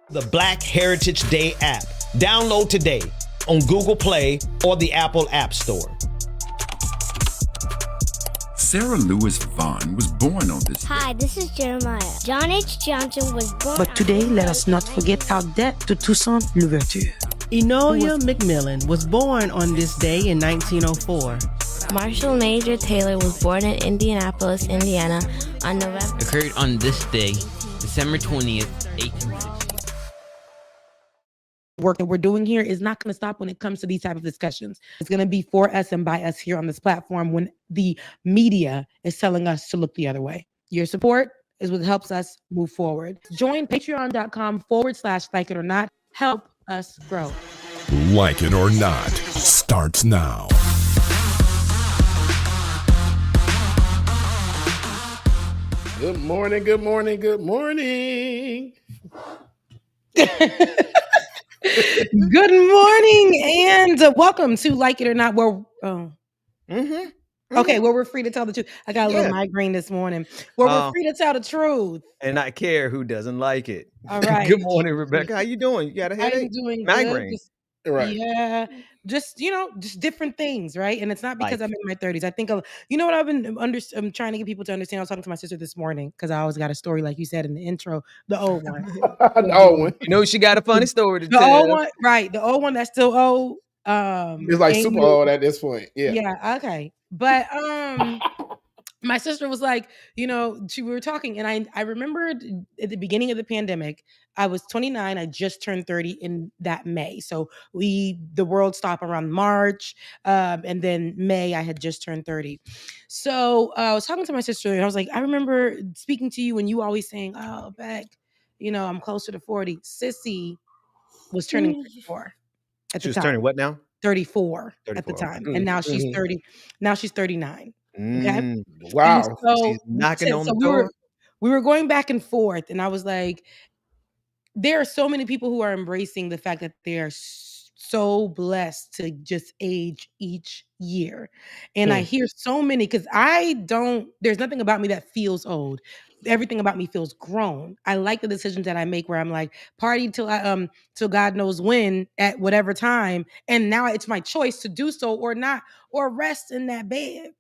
The Black Heritage Day app. Download today on Google Play or the Apple App Store. Sarah Lewis Vaughn was born on this day. Hi, this is Jeremiah. John H. Johnson was born. But today, let us not forget our debt to Toussaint Louverture. Enola McMillan was born on this day in 1904. Marshall Major Taylor was born in Indianapolis, Indiana on November. Occurred on this day, December 20th, 1860. Work that we're doing here is not going to stop when it comes to these type of discussions. It's going to be for us and by us here on this platform when the media is telling us to look the other way. Your support is what helps us move forward. Join patreon.com/like it or not. Help us grow. Like It or Not starts now. Good morning, good morning, good morning. Good morning and welcome to Like It or Not. Where okay, where we're free to tell the truth. I got a little migraine this morning. Where we're free to tell the truth And not care who doesn't like it. All right. Good morning, Rebecca. How you doing? You got a headache? I'm doing Migraine. good. Right. Yeah, just different things, right? And it's not because Life. I'm in my 30s. I think you know what I've been I'm trying to get people to understand. I was talking to my sister this morning because I always got a story, like you said in the intro, the old one. The old one. You know she got a funny story to The tell. old one, right? The old one that's still old. It's like super Amy- old at this point. Yeah. Yeah, okay. But my sister was like, we were talking, and I remembered at the beginning of the pandemic, I was 29. I just turned 30 in that May. So the world stopped around March, and then May I had just turned 30. So I was talking to my sister, and I was like, I remember speaking to you, and you always saying, "Oh, Beck, I'm closer to 40." Sissy was turning 34 at She the was time. turning what now? 34 at the 34. time, and now she's 30. Now she's 39. Okay. Wow. So She's knocking on the we door. were going back and forth, and I was like, there are so many people who are embracing the fact that they are so blessed to just age each year. And I hear so many, because there's nothing about me that feels old. Everything about me feels grown. I like the decisions that I make where I'm like, party till God knows when at whatever time. And now it's my choice to do so or not, or rest in that bed.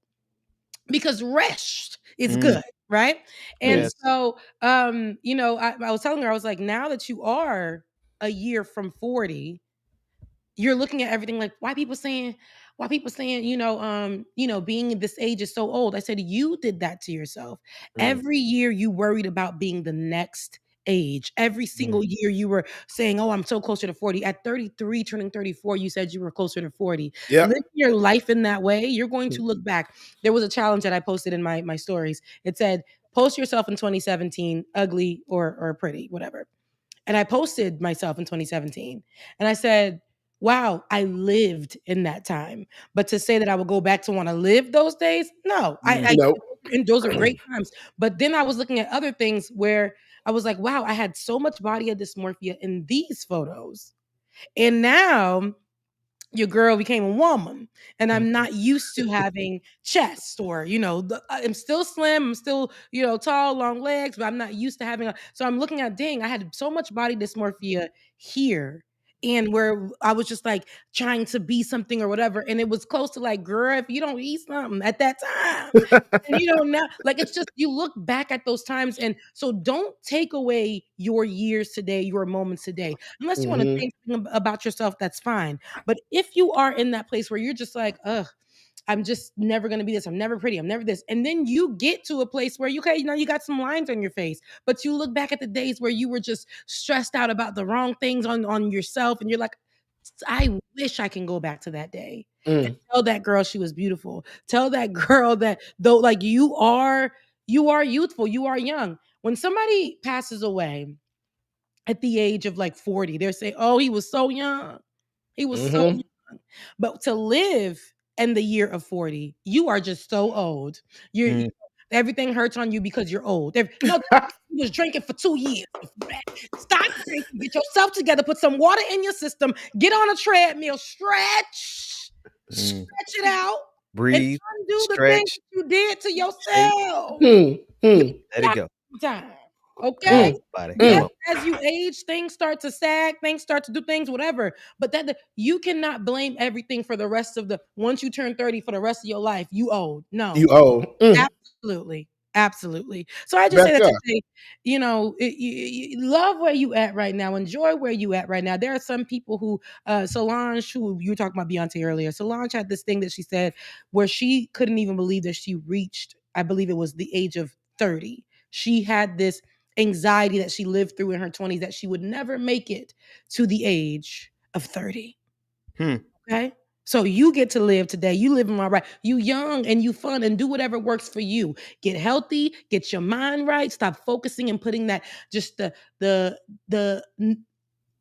Because rest is good, right? And Yes. so, I was telling her, I was like, now that you are a year from 40, you're looking at everything like, why people saying, being this age is so old. I said, you did that to yourself. Every year you worried about being the next age. Every single year you were saying, oh, I'm so closer to 40. At 33, turning 34, you said you were closer to 40. Yeah. Live your life in that way. You're going to look back. There was a challenge that I posted in my stories. It said, post yourself in 2017, ugly or pretty, whatever. And I posted myself in 2017. And I said, wow, I lived in that time. But to say that I would go back to want to live those days, no. Nope. And those are great times. But then I was looking at other things where I was like, wow, I had so much body dysmorphia in these photos. And now your girl became a woman, and I'm not used to having chest or, I'm still slim, I'm still, tall, long legs, but I'm not used to having so I'm looking at, dang, I had so much body dysmorphia here. And where I was just like trying to be something or whatever. And it was close to like, girl, if you don't eat something at that time, and now, like, it's just, you look back at those times. And so don't take away your years today, your moments today, unless you want to think about yourself, that's fine. But if you are in that place where you're just like, ugh, I'm just never going to be this. I'm never pretty. I'm never this. And then you get to a place where you got some lines on your face, but you look back at the days where you were just stressed out about the wrong things on yourself. And you're like, I wish I can go back to that day and tell that girl she was beautiful. Tell that girl that though, like, you are youthful. You are young. When somebody passes away at the age of like 40, they're saying, oh, he was so young. He was so young. But to live in the year of 40, you are just so old. Everything hurts on you because you're old. You was drinking for 2 years. Stop drinking. Get yourself together. Put some water in your system. Get on a treadmill. Stretch it out. Breathe. And undo the stretch. things you did to yourself. Let it go. Time. Okay. Buddy. Yes, as you age, things start to sag, things start to do things, whatever. But that you cannot blame everything for the rest of the once you turn 30 for the rest of your life. You old. No. You old. Absolutely. Absolutely. So I just say that Becca. to say, you love where you at right now. Enjoy where you at right now. There are some people who, Solange, who you were talking about Beyonce earlier. Solange had this thing that she said where she couldn't even believe that she reached, I believe it was the age of 30. She had this anxiety that she lived through in her 20s that she would never make it to the age of 30. Okay? So you get to live today. You living all right. You young and you fun and do whatever works for you. Get healthy, get your mind right. Stop focusing and putting that just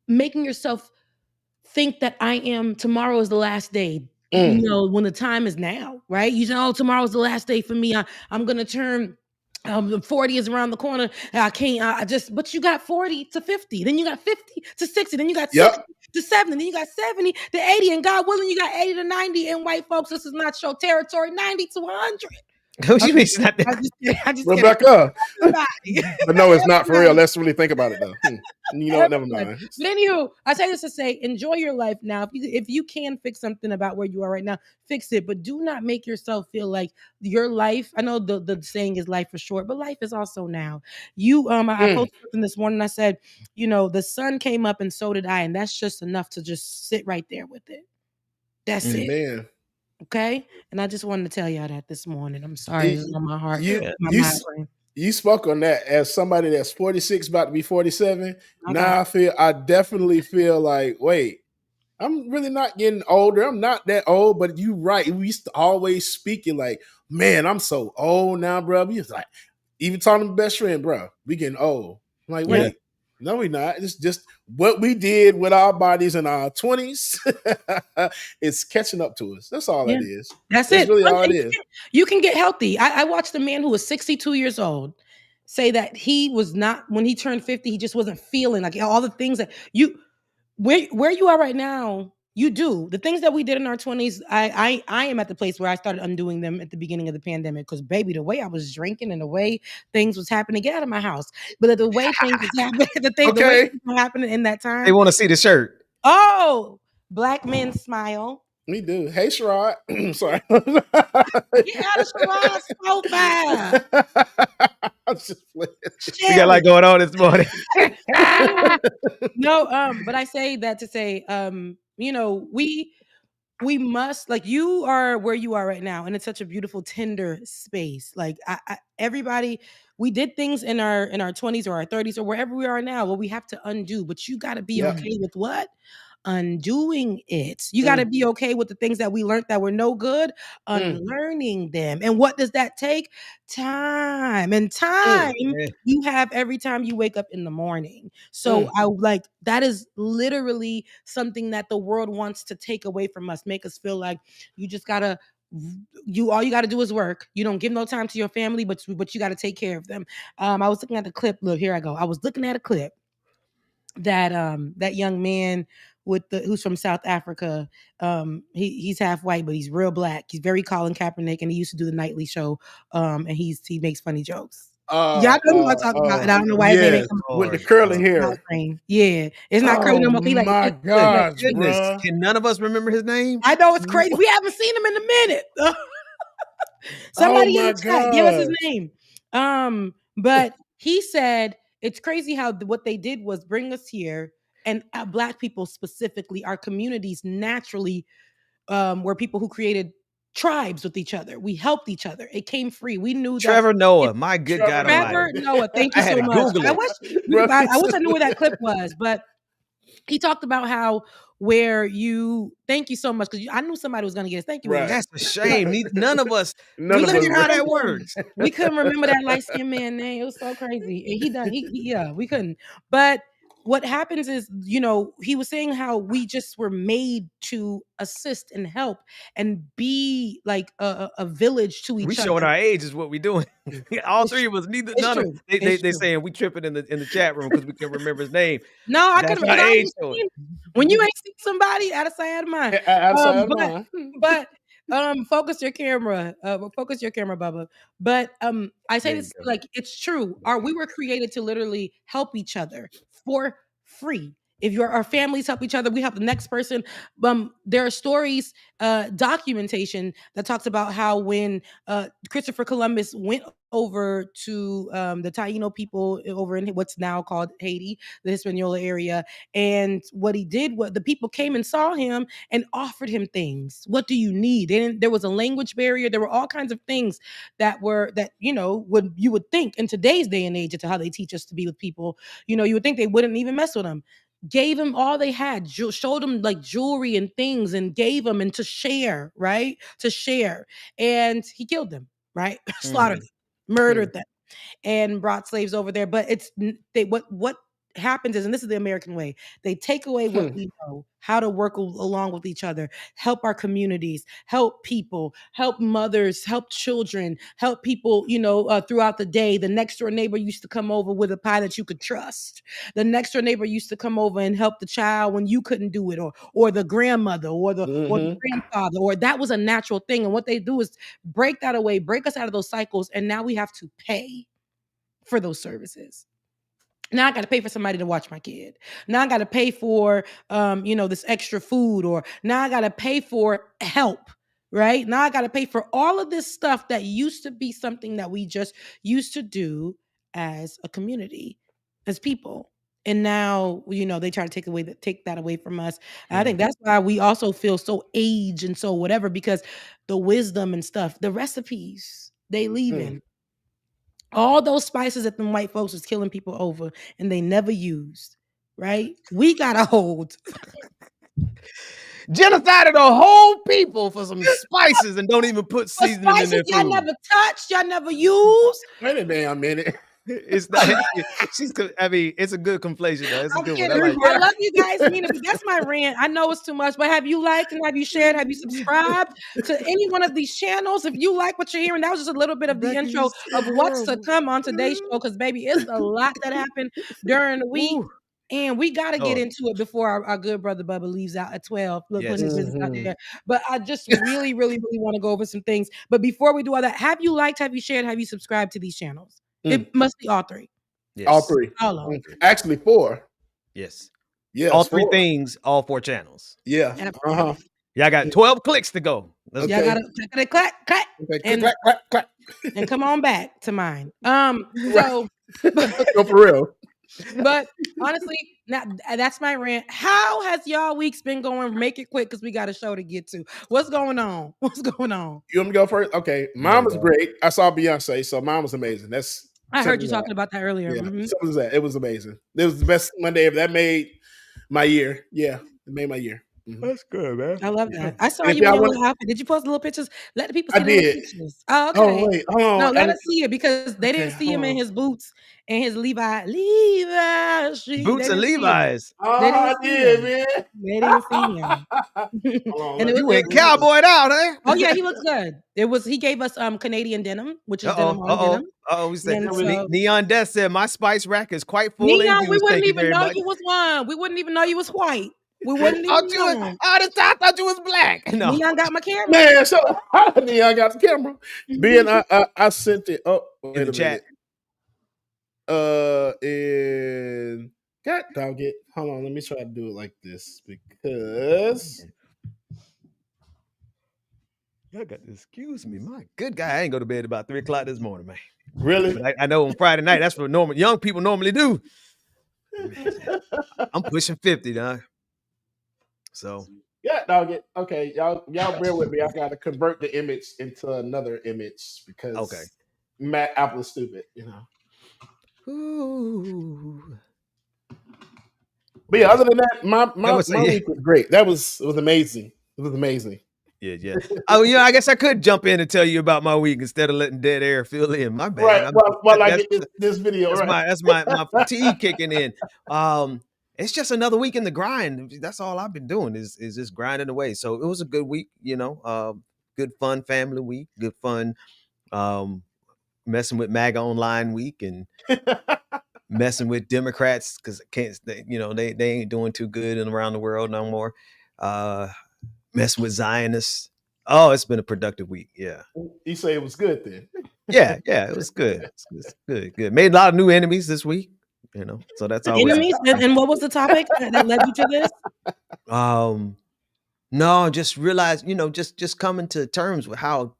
making yourself think that tomorrow is the last day. When the time is now, right? You say, oh, tomorrow's the last day for me. I'm gonna turn 40 is around the corner. But you got 40 to 50, then you got 50 to 60, then you got 60 to 70, then you got 70 to 80, and God willing, you got 80 to 90. And white folks, this is not your territory. 90 to 100. I just Rebecca. But no, it's not for real. Let's really think about it though. You know what? Never mind. But anywho, I say this to say, enjoy your life now. If you can fix something about where you are right now, fix it. But do not make yourself feel like your life. I know the saying is life is short, but life is also now. I posted something this morning. I said, the sun came up and so did I, and that's just enough to just sit right there with it. That's it. Man. Okay, and I just wanted to tell y'all that this morning. I'm sorry, it's on my heart. You spoke on that as somebody that's 46, about to be 47. Now I definitely feel like, wait, I'm really not getting older. I'm not that old, but you right. We used to always speaking like, man, I'm so old now, bro. We was like, even talking to my best friend, bro, we getting old. I'm like, wait. No, we're not. It's just what we did with our bodies in our 20s. It's catching up to us. That's all it is. That's really all it is. You can get healthy. I watched a man who was 62 years old say that he was not, when he turned 50, he just wasn't feeling like all the things that where you are right now, you do. The things that we did in our 20s, I am at the place where I started undoing them at the beginning of the pandemic. Because baby, the way I was drinking and the way things was happening, get out of my house. But the way things was happening, the way things were happening in that time. They want to see the shirt. Oh, black men smile. We do. Hey, Sherrod. Sorry. Get out of Sherrod's profile. I'm just playing. We got a lot going on this morning. No, but I say that to say, we must, like, you are where you are right now, and it's such a beautiful, tender space. Like, everybody, we did things in our 20s or our 30s or wherever we are now, what we have to undo. But you got to be okay with what? Undoing it. You got to be okay with the things that we learned that were no good, unlearning them. And what does that take? Time. And time you have every time you wake up in the morning. So that is literally something that the world wants to take away from us, make us feel like you just gotta all you gotta do is work. You don't give no time to your family, but you gotta take care of them. I was looking at the clip. Look, here I go. I was looking at a clip that that young man who's from South Africa. He's half white, but he's real black. He's very Colin Kaepernick, and he used to do the nightly show. And he makes funny jokes. Y'all know who I'm talking about, and I don't know why his name ain't coming with the curly hair. Yeah, it's not curly no more. My God, goodness! Can none of us remember his name? I know, it's crazy. We haven't seen him in a minute. Somebody in the chat, give us his name. But he said it's crazy how what they did was bring us here. And Black people specifically, our communities naturally were people who created tribes with each other. We helped each other. It came free. We knew Trevor Noah, my good God. Trevor Noah, thank you so much. I wish I knew where that clip was, but he talked about how thank you so much, because I knew somebody was going to get it. Thank you. Right. That's a shame. None of us. None of us how that works. We couldn't remember that light-skinned man name. It was so crazy. And we couldn't. But what happens is, he was saying how we just were made to assist and help and be like a village to each other. We showing our age is what we doing. All three of us. None of they saying we tripping in the chat room because we can remember his name. No, I couldn't. When you ain't seen somebody, out of sight, out of mind. Out of sight, out of mind. But Focus your camera. Focus your camera, Bubba. But I say There you this go. like it's true. We were created to literally help each other for free. If our families help each other, we help the next person. There are stories, documentation that talks about how when Christopher Columbus went over to the Taino people over in what's now called Haiti, the Hispaniola area, and what he did, what the people came and saw him and offered him things. What do you need? There was a language barrier. There were all kinds of things that would you would think in today's day and age, into how they teach us to be with people, you would think they wouldn't even mess with them. Gave them all they had, showed them like jewelry and things, and gave them and to share, right? To share. And he killed them, right? Slaughtered them, murdered them, and brought slaves over there. But what happens is, and this is the American way, they take away what we know, how to work along with each other, help our communities, help people, help mothers, help children, help people, throughout the day. The next door neighbor used to come over with a pie that you could trust. The next door neighbor used to come over and help the child when you couldn't do it, or the grandmother, or the grandfather, or that was a natural thing. And what they do is break that away, break us out of those cycles, and now we have to pay for those services. Now I got to pay for somebody to watch my kid. Now I got to pay for, this extra food, or now I got to pay for help, right? Now I got to pay for all of this stuff that used to be something that we just used to do as a community, as people. And now, they try to take that away from us. And I think that's why we also feel so aged and so whatever, because the wisdom and stuff, the recipes they leave in. All those spices that them white folks was killing people over and they never used, right? We got to hold. Genocided a whole people for some spices and don't even put seasoning in their food. Y'all never touched, y'all never used. Wait a damn minute. It's not. It's a good conflation though. It's a good one. I love you guys, Nina. That's my rant. I know it's too much, but have you liked and have you shared? Have you subscribed to any one of these channels? If you like what you're hearing, that was just a little bit of the intro of what's to come on today's show. Because baby, it's a lot that happened during the week. And we got to get into it before our good brother Bubba leaves out at 12. Look, putting his business out there. But I just really, really, really want to go over some things. But before we do all that, have you liked, have you shared, have you subscribed to these channels? It must be all three. Yes. All three. Actually, 4. Yes. Yeah. All 3 things, all 4 channons. Yeah. Y'all got 12 clicks to go. Y'all got to clack. Clack. And come on back to mine. So go for real. But honestly, now that's my rant. How has y'all weeks been going? Make it quick because we got a show to get to. What's going on? You want me to go first? Okay. Mine was great. I saw Beyonce, so mine was amazing. I heard you talking about that earlier. Yeah. So was that. It was amazing. It was the best Monday ever. That made my year. Yeah, it made my year. That's good, man. I love that. I saw you in your little outfit. Did you post the little pictures? Let the people see the little pictures. Oh, okay. Oh, wait. Hold on. No, let us see it because they didn't see him in his boots and his Levi's. Boots and Levi's. Oh, I did, man. They didn't see him. And you went cowboyed out, eh? Oh yeah, he looks good. He gave us Canadian denim, which is denim on denim. We said Neon Death said my spice rack is quite full. Neon, we wouldn't even know you was one. We wouldn't even know you was white. We wouldn't even know. I thought you was black. No. Neon got my camera. Man, so Neon got the camera. I sent it up in the chat. And God dog it. Hold on, let me try to do it like this because I got to excuse me. My good guy, I ain't go to bed about 3 o'clock this morning, man. Really? But I know on Friday night, that's what young people normally do. I'm pushing 50, dog. So yeah, dog it. Okay, y'all bear with me. I got to convert the image into another image because Matt Apple is stupid, Ooh. But yeah, other than that, my week was great. It was amazing. It was amazing. Yeah. Oh, I guess I could jump in and tell you about my week instead of letting dead air fill in. My bad. Right. This video. That's my fatigue kicking in. It's just another week in the grind. That's all I've been doing is just grinding away. So it was a good week, good fun family week, good fun messing with MAGA online week and messing with Democrats because they ain't doing too good around the world no more. Messing with Zionists, Oh, it's been a productive week. Yeah. You say it was good then. Yeah, it was good. It's good. Made a lot of new enemies this week, so that's always Enemies? And what was the topic that led you to this? No, just realize, just coming to terms with how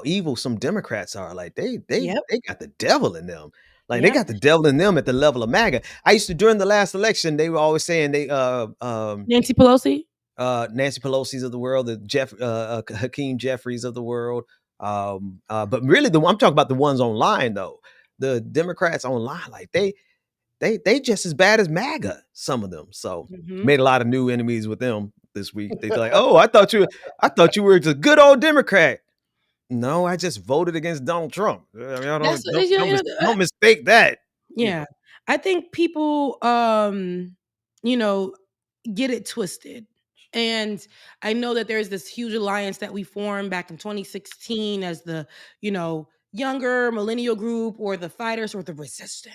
evil some Democrats are. Like they Yep. got the devil in them. Like they Yep. got the devil in them at the level of MAGA. I used to, during the last election, they were always saying Nancy Pelosi? Nancy Pelosi's of the world, the Hakeem Jeffries of the world. But really I'm talking about the ones online though. The Democrats online, like they just as bad as MAGA, some of them. So made a lot of new enemies with them this week. They're like, oh, I thought you were a good old Democrat. No, I just voted against Donald Trump. I mean, don't mistake that. Yeah. I think people get it twisted. And I know that there's this huge alliance that we formed back in 2016 as the, younger millennial group or the fighters or the resistance.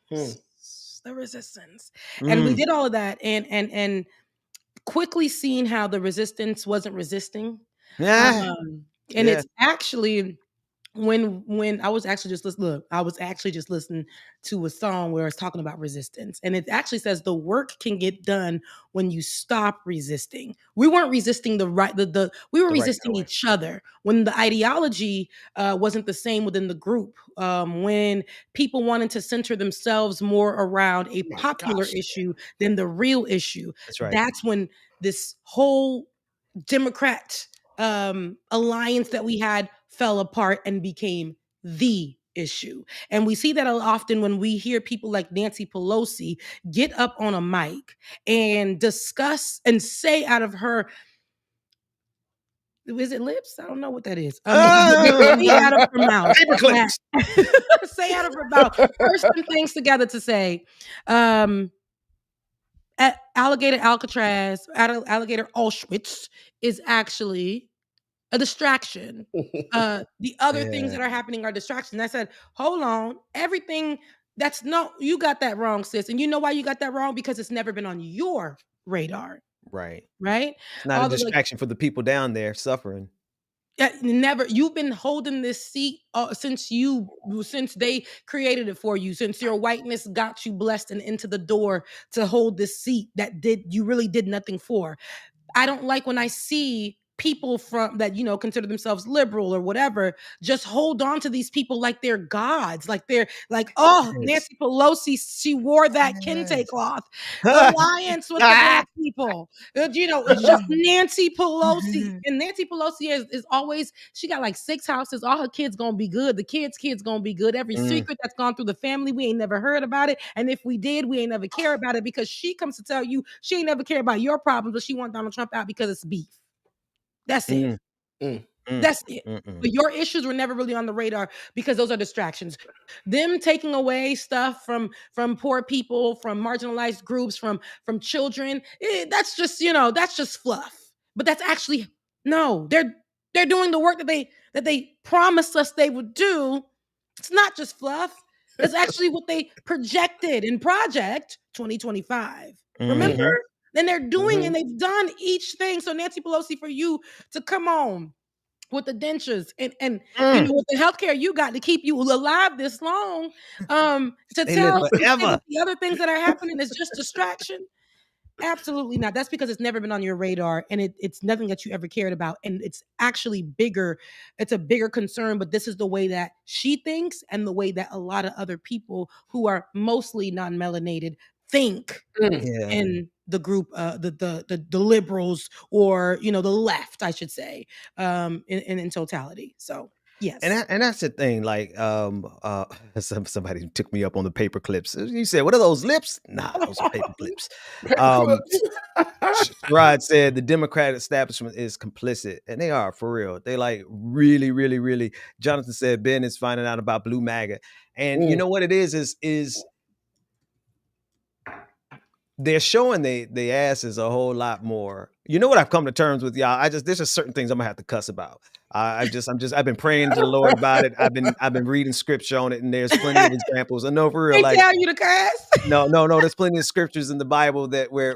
The resistance. And we did all of that and quickly seen how the resistance wasn't resisting. Yeah. It's actually when I was actually just listening to a song where it's talking about resistance, and it actually says the work can get done when you stop resisting. We weren't resisting we were resisting each other when the ideology wasn't the same within the group. When people wanted to center themselves more around a popular issue than the real issue. That's right. That's when this whole Democrat alliance that we had fell apart and became the issue. And we see that often when we hear people like Nancy Pelosi get up on a mic and discuss and say out of her, is it lips? I don't know what that is. Say out of her mouth. Paper clips. Say out of her mouth. Put some things together to say, at Alligator Alcatraz, Alligator Auschwitz is actually a distraction. The other things that are happening are distractions. I said, hold on, everything you got that wrong, sis. And you know why you got that wrong? Because it's never been on your radar. Right. Right? It's not a distraction for the people down there suffering. Never. You've been holding this seat since they created it for you, since your whiteness got you blessed and into the door to hold this seat that you really did nothing for. I don't like when I see people from that, consider themselves liberal or whatever, just hold on to these people like they're gods, like they're like, oh, Nancy Pelosi, she wore that kente cloth. Alliance with the black people. It's just Nancy Pelosi. And Nancy Pelosi is always, she got like 6 houses. All her kids gonna be good. The kids gonna be good. Every secret that's gone through the family, we ain't never heard about it. And if we did, we ain't never care about it, because she comes to tell you she ain't never care about your problems, but she want Donald Trump out because it's beef. That's it. That's it. But your issues were never really on the radar because those are distractions. Them taking away stuff from poor people, from marginalized groups, from children, that's just fluff. But that's actually no. They're doing the work that they promised us they would do. It's not just fluff. It's actually what they projected in Project 2025. Remember? Then they're doing and they've done each thing. So Nancy Pelosi, for you to come on with the dentures and with the healthcare you got to keep you alive this long, to tell the other things that are happening is just distraction. Absolutely not. That's because it's never been on your radar, and it's nothing that you ever cared about. And it's actually bigger. It's a bigger concern, but this is the way that she thinks and the way that a lot of other people who are mostly non-melanated think in the group, the liberals, or the left, I should say, in totality. So yes, and that's the thing. Like somebody took me up on the paper clips. You said, "What are those lips?" Nah, those are paper clips. Rod said the Democratic establishment is complicit, and they are, for real. They like really, really, really. Jonathan said Ben is finding out about Blue MAGA, and you know what it is they're showing the asses a whole lot more. You know what I've come to terms with, y'all? There's just certain things I'm gonna have to cuss about. I've been praying to the Lord about it. I've been reading scripture on it, and there's plenty of examples. I know for real, They like tell you to cuss. no. There's plenty of scriptures in the Bible that where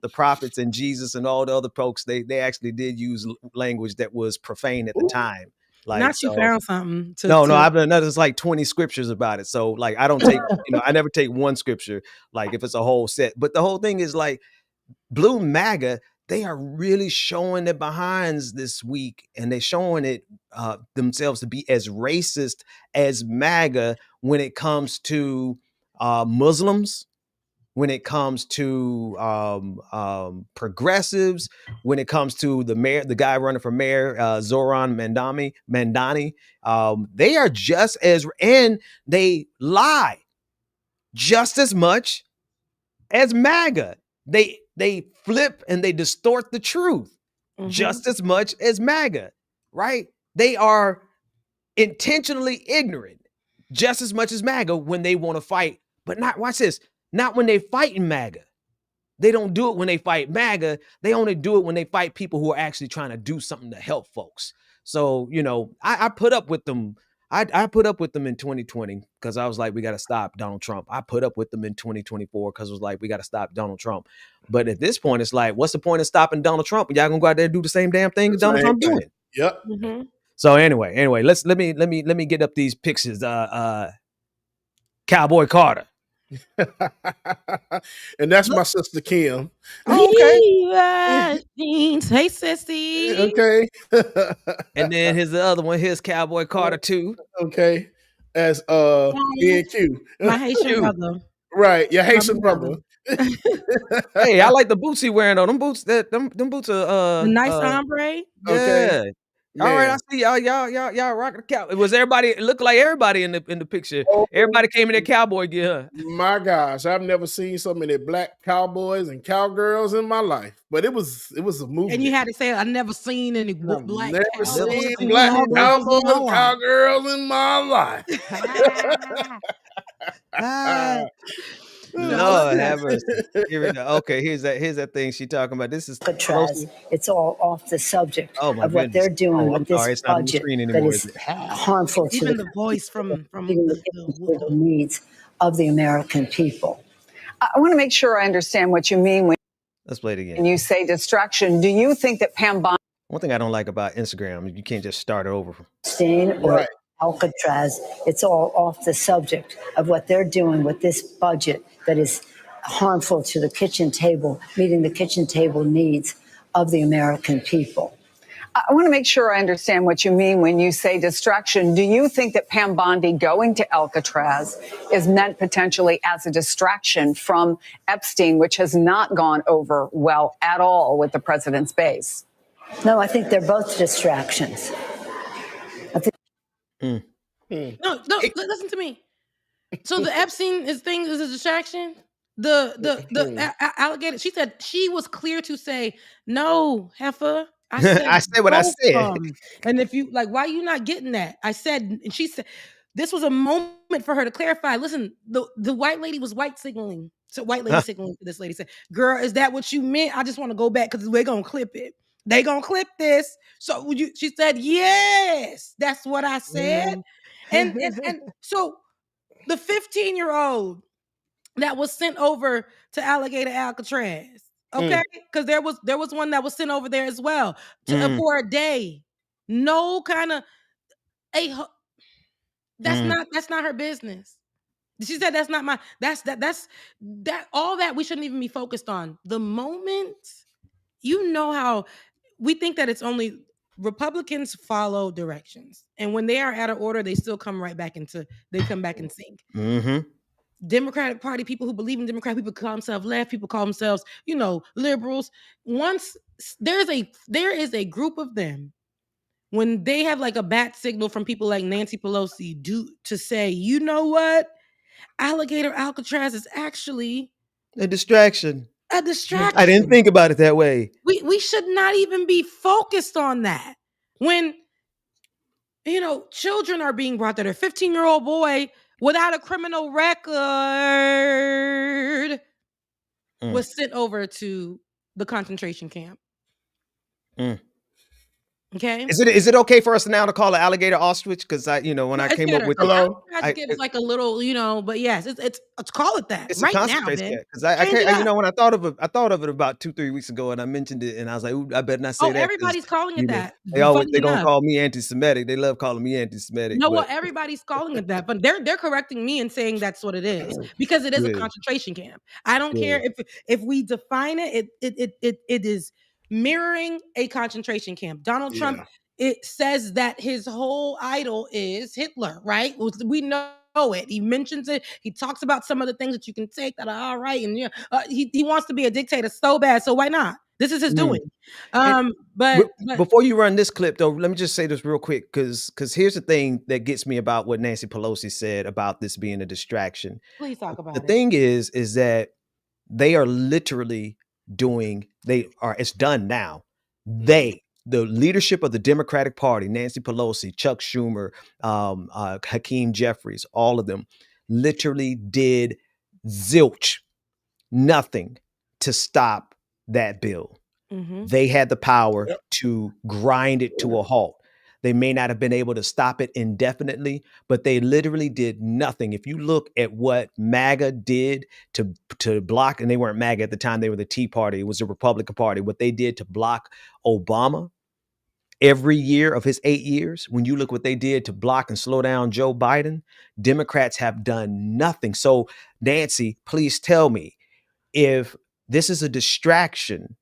the prophets and Jesus and all the other folks they actually did use language that was profane at the time. Like, Not you so, found something to no, I've done there's like 20 scriptures about it. So like I don't take, I never take one scripture, like if it's a whole set. But the whole thing is like Blue MAGA, they are really showing their behinds this week, and they're showing it themselves to be as racist as MAGA when it comes to Muslims, when it comes to progressives, when it comes to the mayor, the guy running for mayor, Zoran Mandani, they are just as, and they lie just as much as MAGA. They flip and they distort the truth just as much as MAGA, right? They are intentionally ignorant just as much as MAGA when they want to fight, but not, watch this, not when they fight in MAGA. They don't do it when they fight MAGA. They only do it when they fight people who are actually trying to do something to help folks. So, I put up with them. I put up with them in 2020 because I was like, we got to stop Donald Trump. I put up with them in 2024 because it was like, we got to stop Donald Trump. But at this point, it's like, what's the point of stopping Donald Trump? Y'all gonna go out there and do the same damn thing that Donald Trump doing? Yep. Mm-hmm. So anyway, let me get up these pictures. Cowboy Carter. And that's my sister Kim. Oh, okay. Hey, sissy. Okay. And then here's the other one. Here's Cowboy Carter 2. Okay. As BNQ. My Haitian brother. Right. Your Haitian brother. Hey, I like the boots he wearing though. Them boots them boots are nice ombre. Yeah. All right, I see y'all rocking the cow. It was everybody. It looked like everybody in the picture. Everybody came in their cowboy gear. My gosh, I've never seen so many black cowboys and cowgirls in my life. But it was a movie. And you had to say, "I never seen any black cowboys and cowgirls in my life." Lord have mercy. Here we go. Okay, here's that thing she talking about. This is Alcatraz. It's all off the subject of what goodness. they're doing with this budget that is harmful to even the voice from the needs of the American people. I want to make sure I understand what you mean when let's play it again. When you say distraction. Do you think that Pam Bondi? One thing I don't like about Instagram, you can't just start it over. Or Alcatraz, it's all off the subject of what they're doing with this budget that is harmful to the kitchen table, meeting the kitchen table needs of the American people. I want to make sure I understand what you mean when you say distraction. Do you think that Pam Bondi going to Alcatraz is meant potentially as a distraction from Epstein, which has not gone over well at all with the president's base? No, I think they're both distractions. No, listen to me. So the Epstein thing is a distraction. The alligator. She said she was clear to say no, heifer. I said what I said. And if you like, why are you not getting that? I said, and she said, this was a moment for her to clarify. Listen, the white lady was white signaling. So white lady signaling to this lady said, "Girl, is that what you meant? I just want to go back because we're gonna clip it. They gonna clip this." So would you? She said, "Yes, that's what I said." And so the 15-year-old that was sent over to Alligator Alcatraz, okay, because there was one that was sent over there as well for a day. No kind of that's not her business. She said that's not my that's all that we shouldn't even be focused on. The moment, you know how we think that it's only Republicans follow directions, and when they are out of order, they still come back in sync. Mm-hmm. Democratic Party people who believe in Democratic people call themselves left, people call themselves, liberals. Once there is a group of them, when they have like a bat signal from people like Nancy Pelosi to say, you know what, Alligator Alcatraz is actually a distraction. A distraction. I didn't think about it that way. We should not even be focused on that. When children are being brought there, a 15-year-old boy without a criminal record was sent over to the concentration camp. Okay. Is it okay for us now to call it Alligator Auschwitz? Because when I came up with Alcatraz gives like a little, but yes, it's call it that it's right a now, concentration Ben. camp. Because I can't, when I thought of it about 2-3 weeks ago, and I mentioned it, and I was like, ooh, I better not say that. Everybody's calling it that. They gonna call me anti-Semitic. They love calling me anti-Semitic. No, well, everybody's calling it that, but they're correcting me and saying that's what it is because it is a concentration camp. I don't care if we define it. It is mirroring a concentration camp. Donald Trump, it says that his whole idol is Hitler, right? We know it. He mentions it. He talks about some of the things that you can take that are all right, and he wants to be a dictator so bad. So why not? This is his doing. But before you run this clip, though, let me just say this real quick, because here's the thing that gets me about what Nancy Pelosi said about this being a distraction. Please talk about it. The thing is that they are literally it's done now. The leadership of the Democratic Party, Nancy Pelosi, Chuck Schumer, Hakeem Jeffries, all of them literally did zilch, nothing to stop that bill. They had the power to grind it to a halt. They may not have been able to stop it indefinitely, but they literally did nothing. If you look at what MAGA did to block, and they weren't MAGA at the time, they were the Tea Party, it was the Republican Party, what they did to block Obama every year of his 8 years, when you look what they did to block and slow down Joe Biden, Democrats have done nothing. So Nancy, please tell me, if this is a distraction,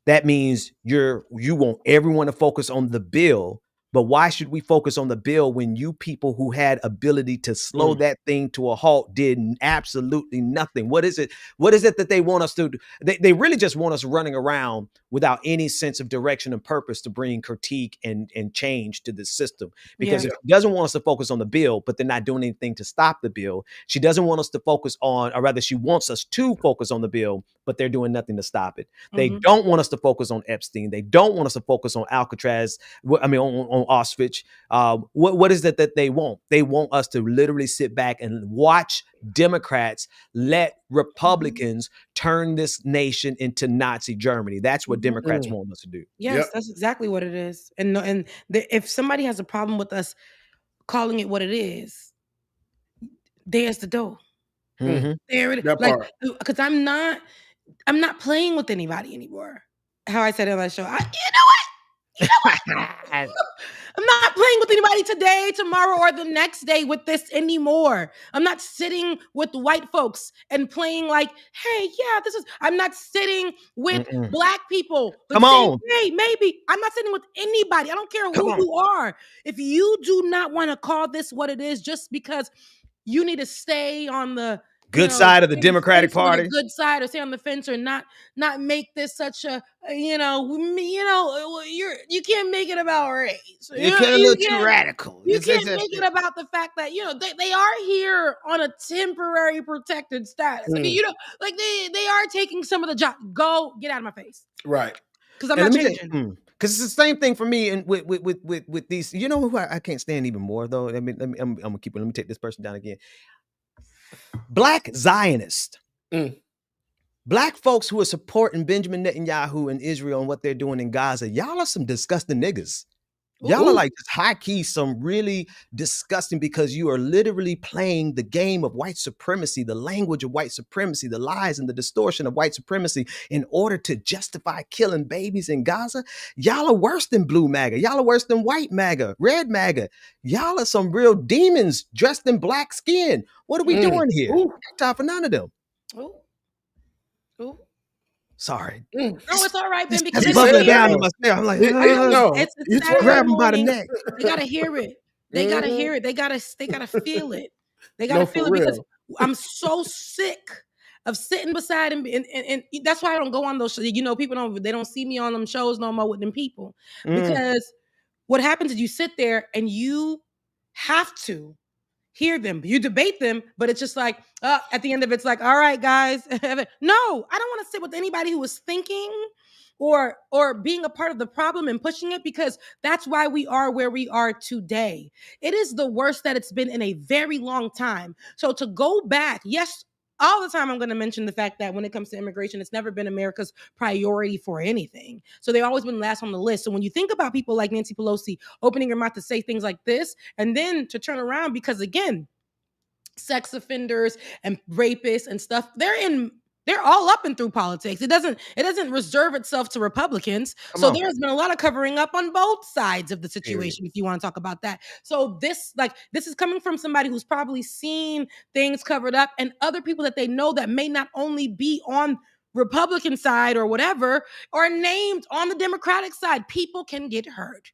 that means you want everyone to focus on the bill. But why should we focus on the bill when you people who had ability to slow that thing to a halt did absolutely nothing? What is it that they want us to do? They really just want us running around without any sense of direction and purpose to bring critique and change to the system. Because if she doesn't want us to focus on the bill, but they're not doing anything to stop the bill, she doesn't want us to focus on, or rather she wants us to focus on the bill, but they're doing nothing to stop it. They don't want us to focus on Epstein. They don't want us to focus on Alcatraz. On Auschwitz. What is it that they want? They want us to literally sit back and watch Democrats let Republicans turn this nation into Nazi Germany. That's what Democrats want us to do. Yes, that's exactly what it is. And if somebody has a problem with us calling it what it is, there's the door. There it is. Because I'm not playing with anybody anymore. How I said it on that show. You know what? I'm not playing with anybody today, tomorrow, or the next day with this anymore. I'm not sitting with white folks and playing like, hey, this is. I'm not sitting with black people. Come on. Hey, maybe. I'm not sitting with anybody. I don't care who you are. If you do not want to call this what it is just because you need to stay on the good side of the Democratic Party, the good side, or stay on the fence, or not make this such a you can't make it about race. You can't a little too radical. You can't make it about the fact that they are here on a temporary protected status. They are taking some of the job. Go get out of my face, right? Because I'm not changing. Because it's the same thing for me, and with these. You know who I can't stand even more though. I'm gonna keep it. Let me take this person down again. Black Zionists, black folks who are supporting Benjamin Netanyahu and Israel and what they're doing in Gaza. Y'all are some disgusting niggas. Y'all are like just high key, some really disgusting, because you are literally playing the game of white supremacy, the language of white supremacy, the lies and the distortion of white supremacy in order to justify killing babies in Gaza. Y'all are worse than blue MAGA. Y'all are worse than white MAGA, red MAGA. Y'all are some real demons dressed in black skin. What are we doing here? Ain't time for none of them. Sorry. No, it's all right, Ben, because it's bubbling down in my spirit. I'm like, it's grab him by the neck. They gotta hear it. They gotta hear it. They gotta feel it. They gotta feel it because I'm so sick of sitting beside him, and that's why I don't go on those shows. People don't see me on them shows no more with them people, because what happens is you sit there and you have to hear them. You debate them, but it's just like, at the end of it's like, all right, guys. No, I don't want to sit with anybody who is thinking or being a part of the problem and pushing it, because that's why we are where we are today. It is the worst that it's been in a very long time. So to go back, yes, all the time I'm going to mention the fact that when it comes to immigration, it's never been America's priority for anything. So they've always been last on the list. So when you think about people like Nancy Pelosi opening her mouth to say things like this, and then to turn around, because again, sex offenders and rapists and stuff, they're all up and through politics. It doesn't reserve itself to Republicans. So there's been a lot of covering up on both sides of the situation, if you want to talk about that. So this is coming from somebody who's probably seen things covered up, and other people that they know that may not only be on Republican side or whatever, are named on the Democratic side. People can get hurt.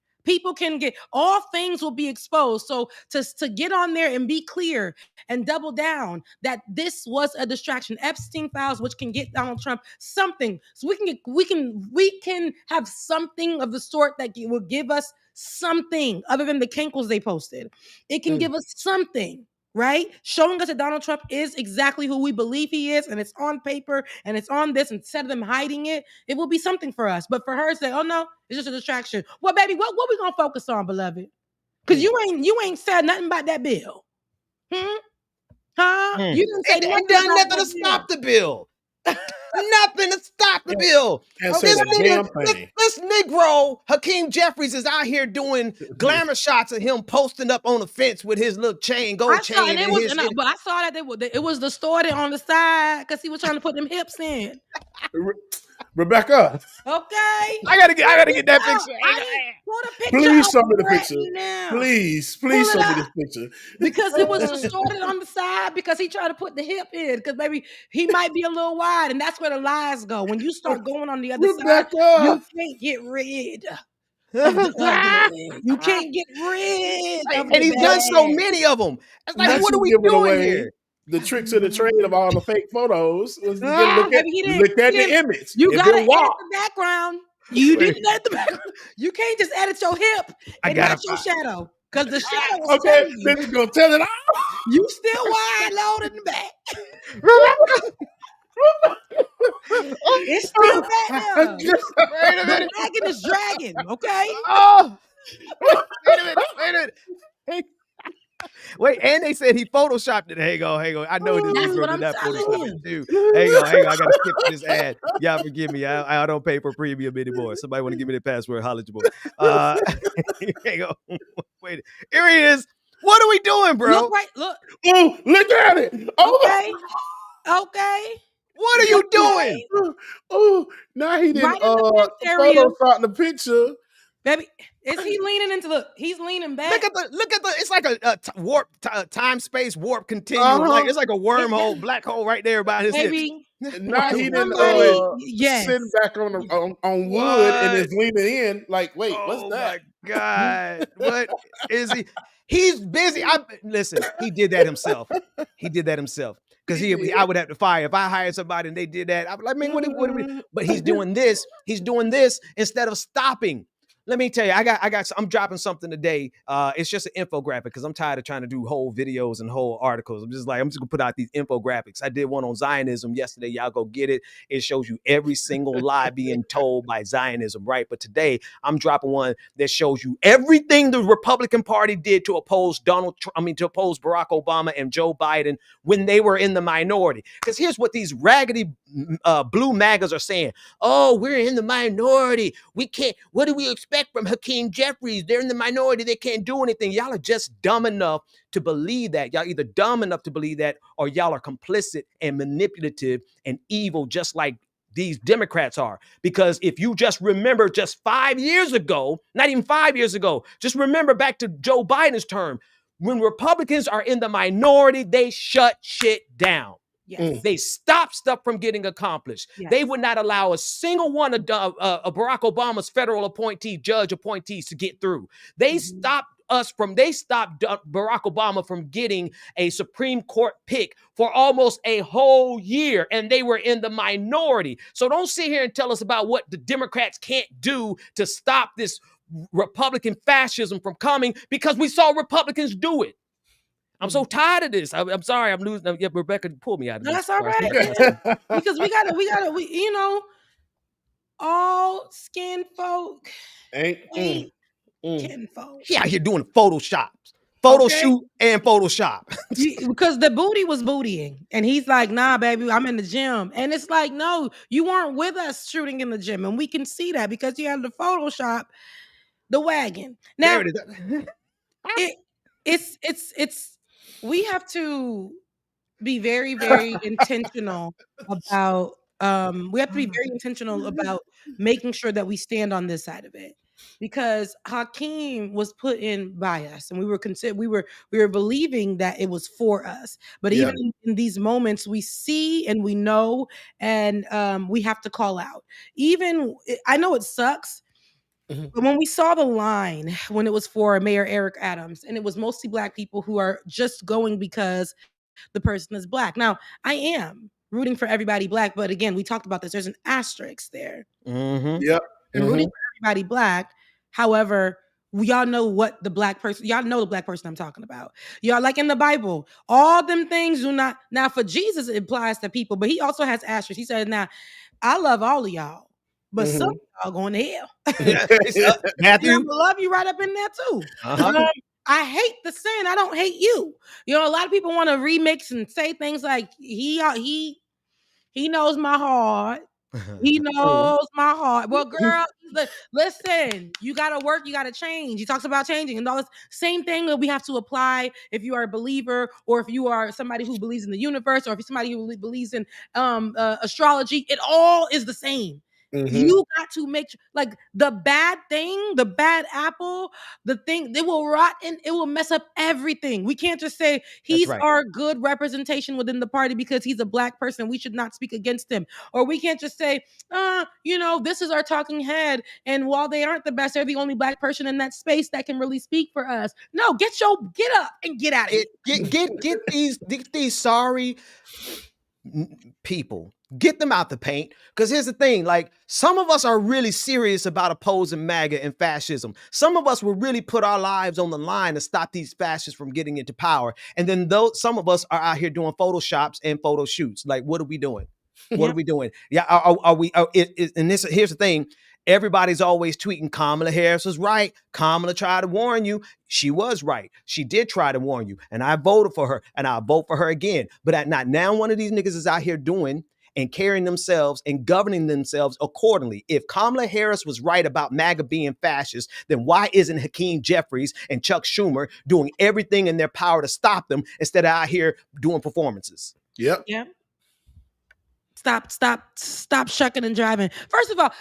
All things will be exposed. So to get on there and be clear and double down that this was a distraction, Epstein files, which can get Donald Trump something. So we can have something of the sort that will give us something other than the cankles they posted. It can give us something, right? Showing us that Donald Trump is exactly who we believe he is, and it's on paper, and it's on this, instead of them hiding it, it will be something for us. But for her to say, oh no, it's just a distraction. Well, baby, what we gonna focus on, beloved? Because you ain't said nothing about that bill. Huh? You didn't say Ain't done nothing to stop the bill. Nothing to stop the bill. This Negro, Hakeem Jeffries, is out here doing glamour shots of him posting up on the fence with his little gold chain. But I saw that it was distorted on the side because he was trying to put them hips in. Rebecca. Okay. I gotta get that picture. Please show me the picture. Please show me this picture. Because it was distorted on the side because he tried to put the hip in because maybe he might be a little wide, and that's where the lies go. When you start going on the other side, you can't get rid of the ugly. You can't get rid of and he's done so many of them. It's like, what are we doing here? The tricks of the trade of all the fake photos was to look at the image. You gotta edit the background. You need to edit the background. You can't just edit your hip and not your shadow. Because the shadow is then you're gonna tell it all. You still wide load in the back. It's still back now. Wait a minute. Dragon is dragging, okay? Oh, wait a minute. Hey. Wait, and they said he photoshopped it. Hang on. I know this Negro did that Photoshop too. Hang on. I gotta skip this ad. Y'all forgive me. I don't pay for premium anymore. Somebody want to give me the password? Holla at your boy. Hang on. Wait. Here he is. What are we doing, bro? Look. Oh, look at it. Okay. What are you doing? Oh, now he didn't Photoshop the picture. Baby, is he leaning into he's leaning back? Look at the, it's like a warp, time-space warp continuum. Like it's like a wormhole, black hole right there by his hips. Now he didn't sitting back on wood and is leaning in. Like, wait, what's that? Oh my God. What is he? He's busy. Listen, he did that himself. Because I would have to fire. If I hired somebody and they did that, I'd be like, man, what are we? But he's doing this instead of stopping. Let me tell you, I'm dropping something today. It's just an infographic because I'm tired of trying to do whole videos and whole articles. I'm just gonna put out these infographics. I did one on Zionism yesterday. Y'all go get it. It shows you every single lie being told by Zionism, right? But today I'm dropping one that shows you everything the Republican Party did to oppose to oppose Barack Obama and Joe Biden when they were in the minority. Because here's what these raggedy blue MAGAs are saying. Oh, we're in the minority. We can't. What do we expect from Hakeem Jeffries? They're in the minority. They can't do anything. Y'all are just dumb enough to believe that. Y'all either dumb enough to believe that, or y'all are complicit and manipulative and evil, just like these Democrats are. Because if you just remember just 5 years ago, not even 5 years ago, just remember back to Joe Biden's term, when Republicans are in the minority, they shut shit down. Yes. They stop stuff from getting accomplished. Yes. They would not allow a single one of Barack Obama's federal judge appointees to get through. They stopped Barack Obama from getting a Supreme Court pick for almost a whole year, and they were in the minority. So don't sit here and tell us about what the Democrats can't do to stop this Republican fascism from coming, because we saw Republicans do it. I'm so tired of this. I'm sorry. I'm losing. Rebecca, pull me out of this. That's all right. Because we gotta, all skin folk ain't kinfolk. Yeah, you're doing Photoshops. photo Okay? shoot and Photoshop. Because the booty was bootying. And he's like, nah, baby, I'm in the gym. And it's like, no, you weren't with us shooting in the gym. And we can see that because you had to Photoshop the wagon. Now, There it is. it's we have to be very, very intentional about we have to be very intentional about making sure that we stand on this side of it, because Hakeem was put in by us, and we were believing that it was for us. But Yeah. even in these moments, we see and we know, and we have to call out. Even I know it sucks. But when we saw the line, when it was for Mayor Eric Adams, and it was mostly Black people who are just going because the person is Black. Now, I am rooting for everybody Black, but again, we talked about this. There's an asterisk there. Mm-hmm. Yep. I'm rooting for everybody Black. However, y'all know what the Black person, y'all know the Black person I'm talking about. Y'all, like in the Bible, all them things do not, now for Jesus, it applies to people, but he also has asterisks. He said, now, I love all of y'all, but some of y'all going to hell. Matthew. I'm gonna love you right up in there too. I hate the sin. I don't hate you. You know, a lot of people want to remix and say things like he knows my heart. He knows my heart. Well, girl, listen, you gotta work, you gotta change. He talks about changing and all this same thing that we have to apply if you are a believer, or if you are somebody who believes in the universe, or if you're somebody who believes in astrology. It all is the same. You got to make like the bad thing, the bad apple, the thing, it will rot and it will mess up everything. We can't just say he's our good representation within the party because he's a Black person. We should not speak against him. Or we can't just say, you know, this is our talking head. And while they aren't the best, they're the only Black person in that space that can really speak for us. No, get up and get out of here. Get these sorry people. Get them out the paint. Because here's the thing, like, some of us are really serious about opposing MAGA and fascism. Some of us will really put our lives on the line to stop these fascists from getting into power. And then some of us are out here doing Photoshops and photo shoots. Like, what are we doing? What are we doing? Yeah, are we? And here's the thing. Everybody's always tweeting Kamala Harris was right. Kamala tried to warn you. She was right. She did try to warn you. And I voted for her. And I'll vote for her again. But not now one of these niggas is out here doing and carrying themselves and governing themselves accordingly. If Kamala Harris was right about MAGA being fascist, then why isn't Hakeem Jeffries and Chuck Schumer doing everything in their power to stop them instead of out here doing performances? Yep. Yeah. Stop shucking and driving. First of all,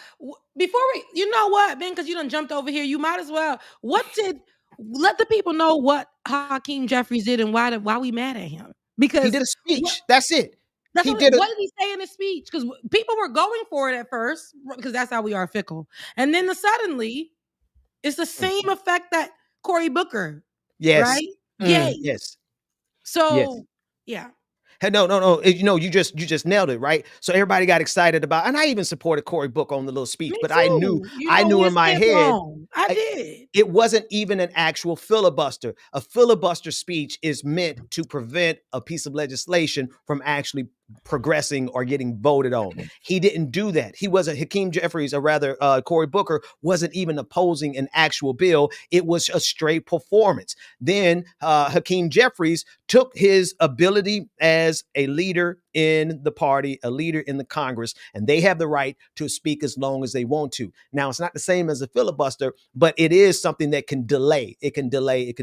before you know what, Ben, because you done jumped over here, you might as well. Let the people know what Hakeem Jeffries did and why we mad at him. Because he did a speech. That's it. What did he say in his speech? Because people were going for it at first, because that's how we are, fickle. And then suddenly, it's the same effect that Cory Booker. Yes. Right? Yay. Yes. So, yeah. Hey, no. You know, you just nailed it, right? So everybody got excited about, and I even supported Cory Booker on the little speech, but I knew in my head, I did. It wasn't even an actual filibuster. A filibuster speech is meant to prevent a piece of legislation from actually progressing or getting voted on. He didn't do that. He wasn't, Hakeem Jeffries, or rather Cory Booker, wasn't even opposing an actual bill. It was a straight performance. Then Hakeem Jeffries took his ability as a leader in the party, a leader in the Congress, and they have the right to speak as long as they want to. Now, it's not the same as a filibuster, but it is something that can delay. It can delay.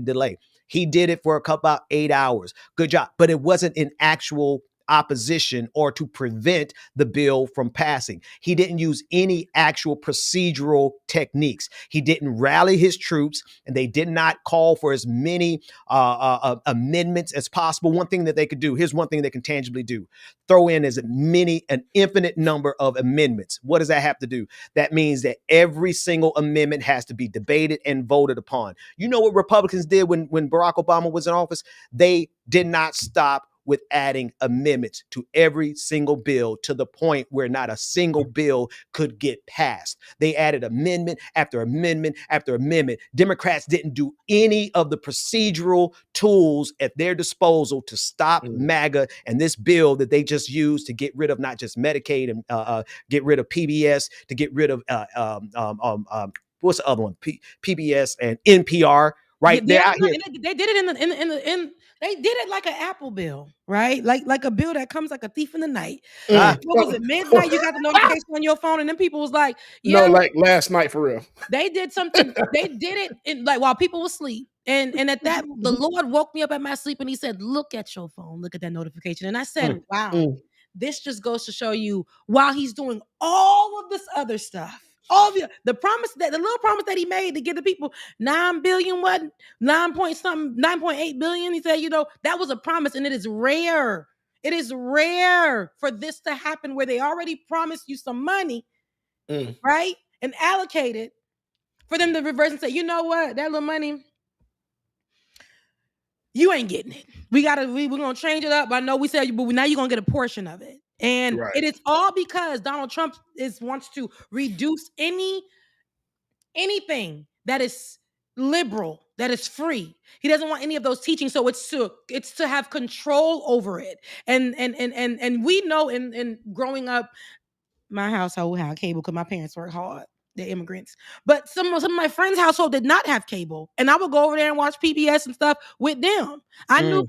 He did it for about 8 hours. Good job. But it wasn't an actual opposition or to prevent the bill from passing. He didn't use any actual procedural techniques. He didn't rally his troops, and they did not call for as many amendments as possible. One thing that they could do, here's one thing they can tangibly do: throw in an infinite number of amendments. What does that have to do? That means that every single amendment has to be debated and voted upon. You know what Republicans did when Barack Obama was in office? They did not stop with adding amendments to every single bill, to the point where not a single bill could get passed. They added amendment after amendment after amendment. Democrats didn't do any of the procedural tools at their disposal to stop MAGA and this bill that they just used to get rid of not just Medicaid and get rid of PBS, to get rid of what's the other one? PBS and NPR. right? They're out here. They did it in they did it like an Apple bill, right? Like a bill that comes like a thief in the night. What was it, midnight? You got the notification on your phone, and then people was like, No, like last night for real. They did something. They did it like while people were asleep. And at that, the Lord woke me up at my sleep and he said, look at your phone, look at that notification. And I said, wow, this just goes to show you while he's doing all of this other stuff, all the promise that the little promise that he made to give the people 9 billion, what 9.8 billion. He said, that was a promise, and it is rare. It is rare for this to happen where they already promised you some money, right? And allocated for them to reverse and say, you know what, that little money, you ain't getting it. We're gonna change it up. I know we said, but now you're gonna get a portion of it. And it is all because Donald Trump wants to reduce anything that is liberal, that is free. He doesn't want any of those teachings. So it's to have control over it. And we know in growing up, my household had cable because my parents worked hard. They're immigrants. But some of my friends' household did not have cable. And I would go over there and watch PBS and stuff with them. I knew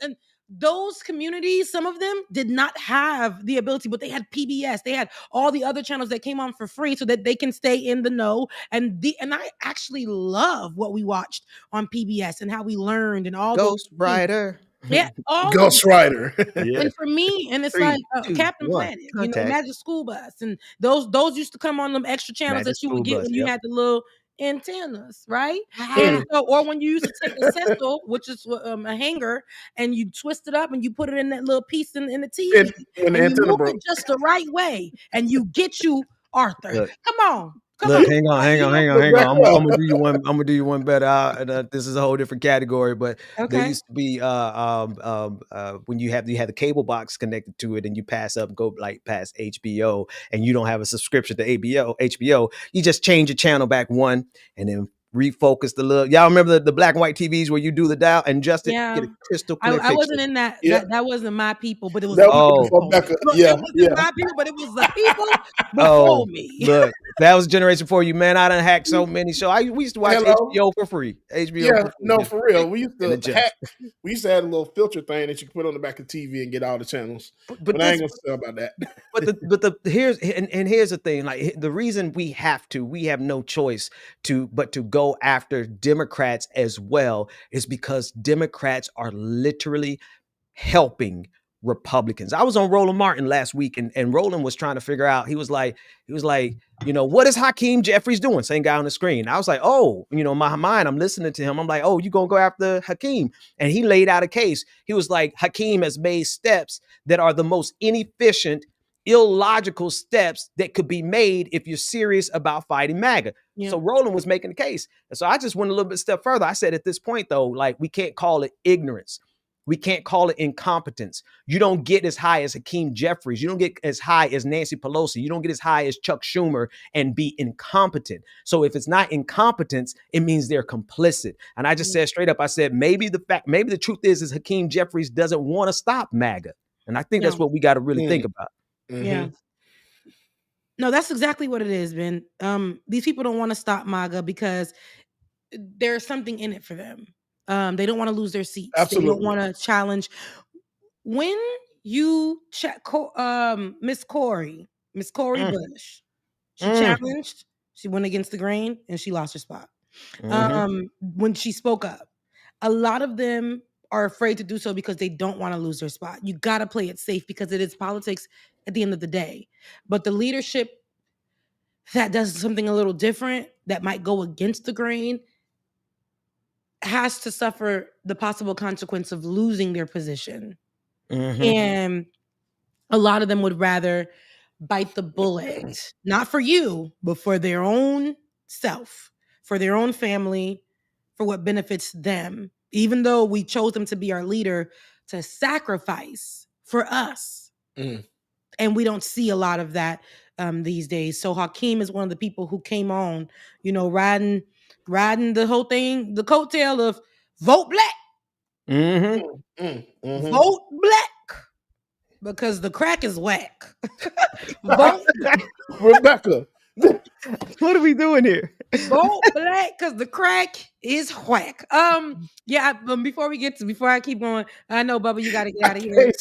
and those communities, some of them did not have the ability, but they had PBS. They had all the other channels that came on for free so that they can stay in the know. And I actually love what we watched on PBS and how we learned and all Ghost Rider. Yeah, Ghost Rider. And for me, and it's 3, 2, Captain 1, Planet, Magic School Bus, and those used to come on them extra channels that you would get when you had the little antennas, right? And so, or when you used to take a Cecil, which is a hanger, and you twist it up and you put it in that little piece in the TV, and you move it just the right way, and you get you Arthur. Look. Come on. Look, hang on. I'm gonna do you one. I'm gonna do you one better. This is a whole different category, but there used to be when you had the cable box connected to it, and you pass up and go like past HBO, and you don't have a subscription to HBO. You just change your channel back one, and then refocus the little. Y'all remember the black and white TVs where you do the dial and just get a crystal clear picture. I wasn't in that. That wasn't my people, but it was. That was Rebecca. My people, but it was the people before me. Look, that was a generation before you, man. I done hacked so many shows. We used to watch HBO for free. For real. We used to hack. We used to have a little filter thing that you could put on the back of the TV and get all the channels. But I ain't gonna say about that. But here's the thing. Like the reason we have no choice but to go after Democrats as well is because Democrats are literally helping Republicans. I was on Roland Martin last week, and Roland was trying to figure out. He was like, what is Hakeem Jeffries doing? Same guy on the screen. I was like, my mind. I'm listening to him. I'm like, you gonna go after Hakeem? And he laid out a case. He was like, Hakeem has made steps that are the most inefficient, illogical steps that could be made if you're serious about fighting MAGA. Yeah. So Roland was making the case. And so I just went a little bit step further. I said, at this point, though, like, we can't call it ignorance. We can't call it incompetence. You don't get as high as Hakeem Jeffries. You don't get as high as Nancy Pelosi. You don't get as high as Chuck Schumer and be incompetent. So if it's not incompetence, it means they're complicit. And I just said straight up, I said, maybe the truth is Hakeem Jeffries doesn't want to stop MAGA. And I think that's what we got to really think about. Mm-hmm. Yeah. No, that's exactly what it is, Ben. These people don't want to stop MAGA because there's something in it for them. They don't want to lose their seats. Absolutely. They don't want to challenge. When you check Miss Cori Bush, she challenged, she went against the grain, and she lost her spot. When she spoke up, a lot of them are afraid to do so because they don't want to lose their spot. You got to play it safe because it is politics at the end of the day. But the leadership that does something a little different, that might go against the grain, has to suffer the possible consequence of losing their position. And a lot of them would rather bite the bullet, not for you, but for their own self, for their own family, for what benefits them. Even though we chose them to be our leader, to sacrifice for us. And we don't see a lot of that these days. So Hakeem is one of the people who came on, riding the whole thing, the coattail of vote black. Vote black. Because the crack is whack. Vote. Rebecca. What are we doing here? Vote black because the crack is whack. Yeah. Before I keep going, I know, Bubba, you got to get out of here.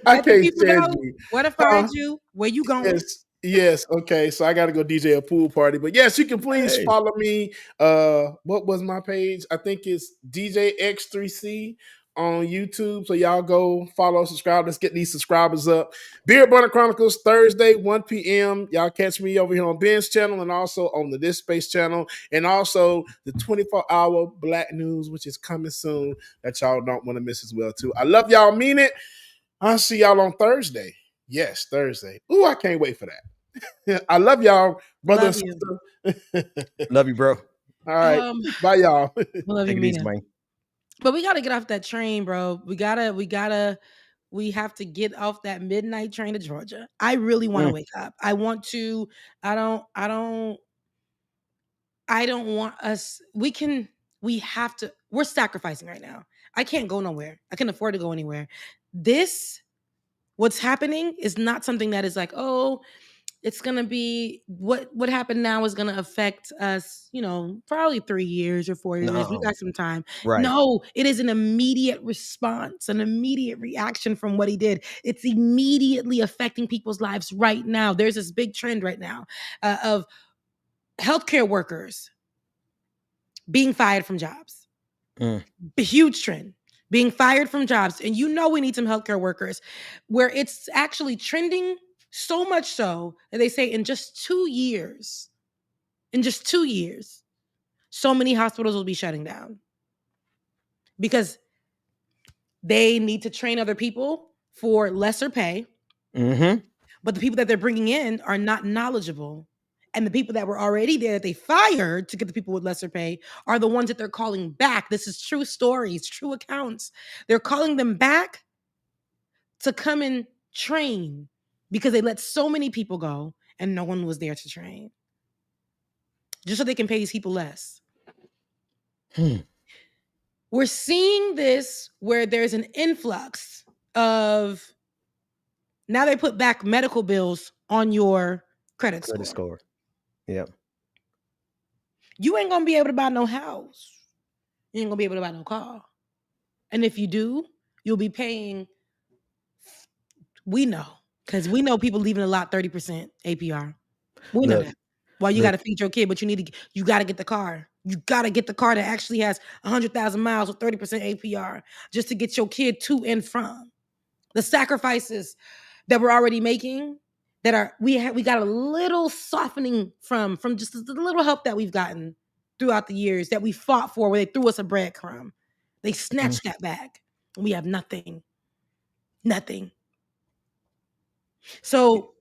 I Let the can't people stand know you. where to find you, where you going. Yes. Okay. So I got to go DJ a pool party, but yes, you can please Hey. follow me. What was my page? I think it's DJ X3C on YouTube. So y'all go follow, subscribe. Let's get these subscribers up. Beer Burner Chronicles Thursday, 1 p.m. Y'all catch me over here on Ben's channel and also on the This Space channel, and also the 24-hour Black News, which is coming soon, that y'all don't want to miss as well too. I love y'all, mean it. I'll see y'all on Thursday. Yes, Thursday. Ooh, I can't wait for that. I love y'all, brother and sister. Love you, bro. All right. Bye, y'all. Love Take you, it easy, Mina. Wayne. But we gotta get off that train, bro. We have to get off that midnight train to Georgia. I really want to wake up. I want to. I don't want us. We have to. We're sacrificing right now. I can't go nowhere. I can't afford to go anywhere. What's happening is not something that is like, oh, it's gonna be what happened now is gonna affect us, probably 3 years or 4 years. We No. got some time. Right. No, it is an immediate response, an immediate reaction from what he did. It's immediately affecting people's lives right now. There's this big trend right now of healthcare workers being fired from jobs. A huge trend. Being fired from jobs. And we need some healthcare workers where it's actually trending so much so that they say in just 2 years, so many hospitals will be shutting down because they need to train other people for lesser pay. But the people that they're bringing in are not knowledgeable. And the people that were already there that they fired to get the people with lesser pay are the ones that they're calling back. This is true stories, true accounts. They're calling them back to come and train because they let so many people go and no one was there to train. Just so they can pay these people less. We're seeing this where there's an influx of, now they put back medical bills on your credit score. Yep. You ain't gonna be able to buy no house. You ain't gonna be able to buy no car. And if you do, you'll be paying, we know, because we know people leaving a lot 30% APR. We know that. Well, you got to feed your kid, but you got to get the car. You got to get the car that actually has 100,000 miles with 30% APR just to get your kid to and from. The sacrifices that we're already making we got a little softening from just the little help that we've gotten throughout the years that we fought for, where they threw us a breadcrumb. They snatched that back. And we have nothing. So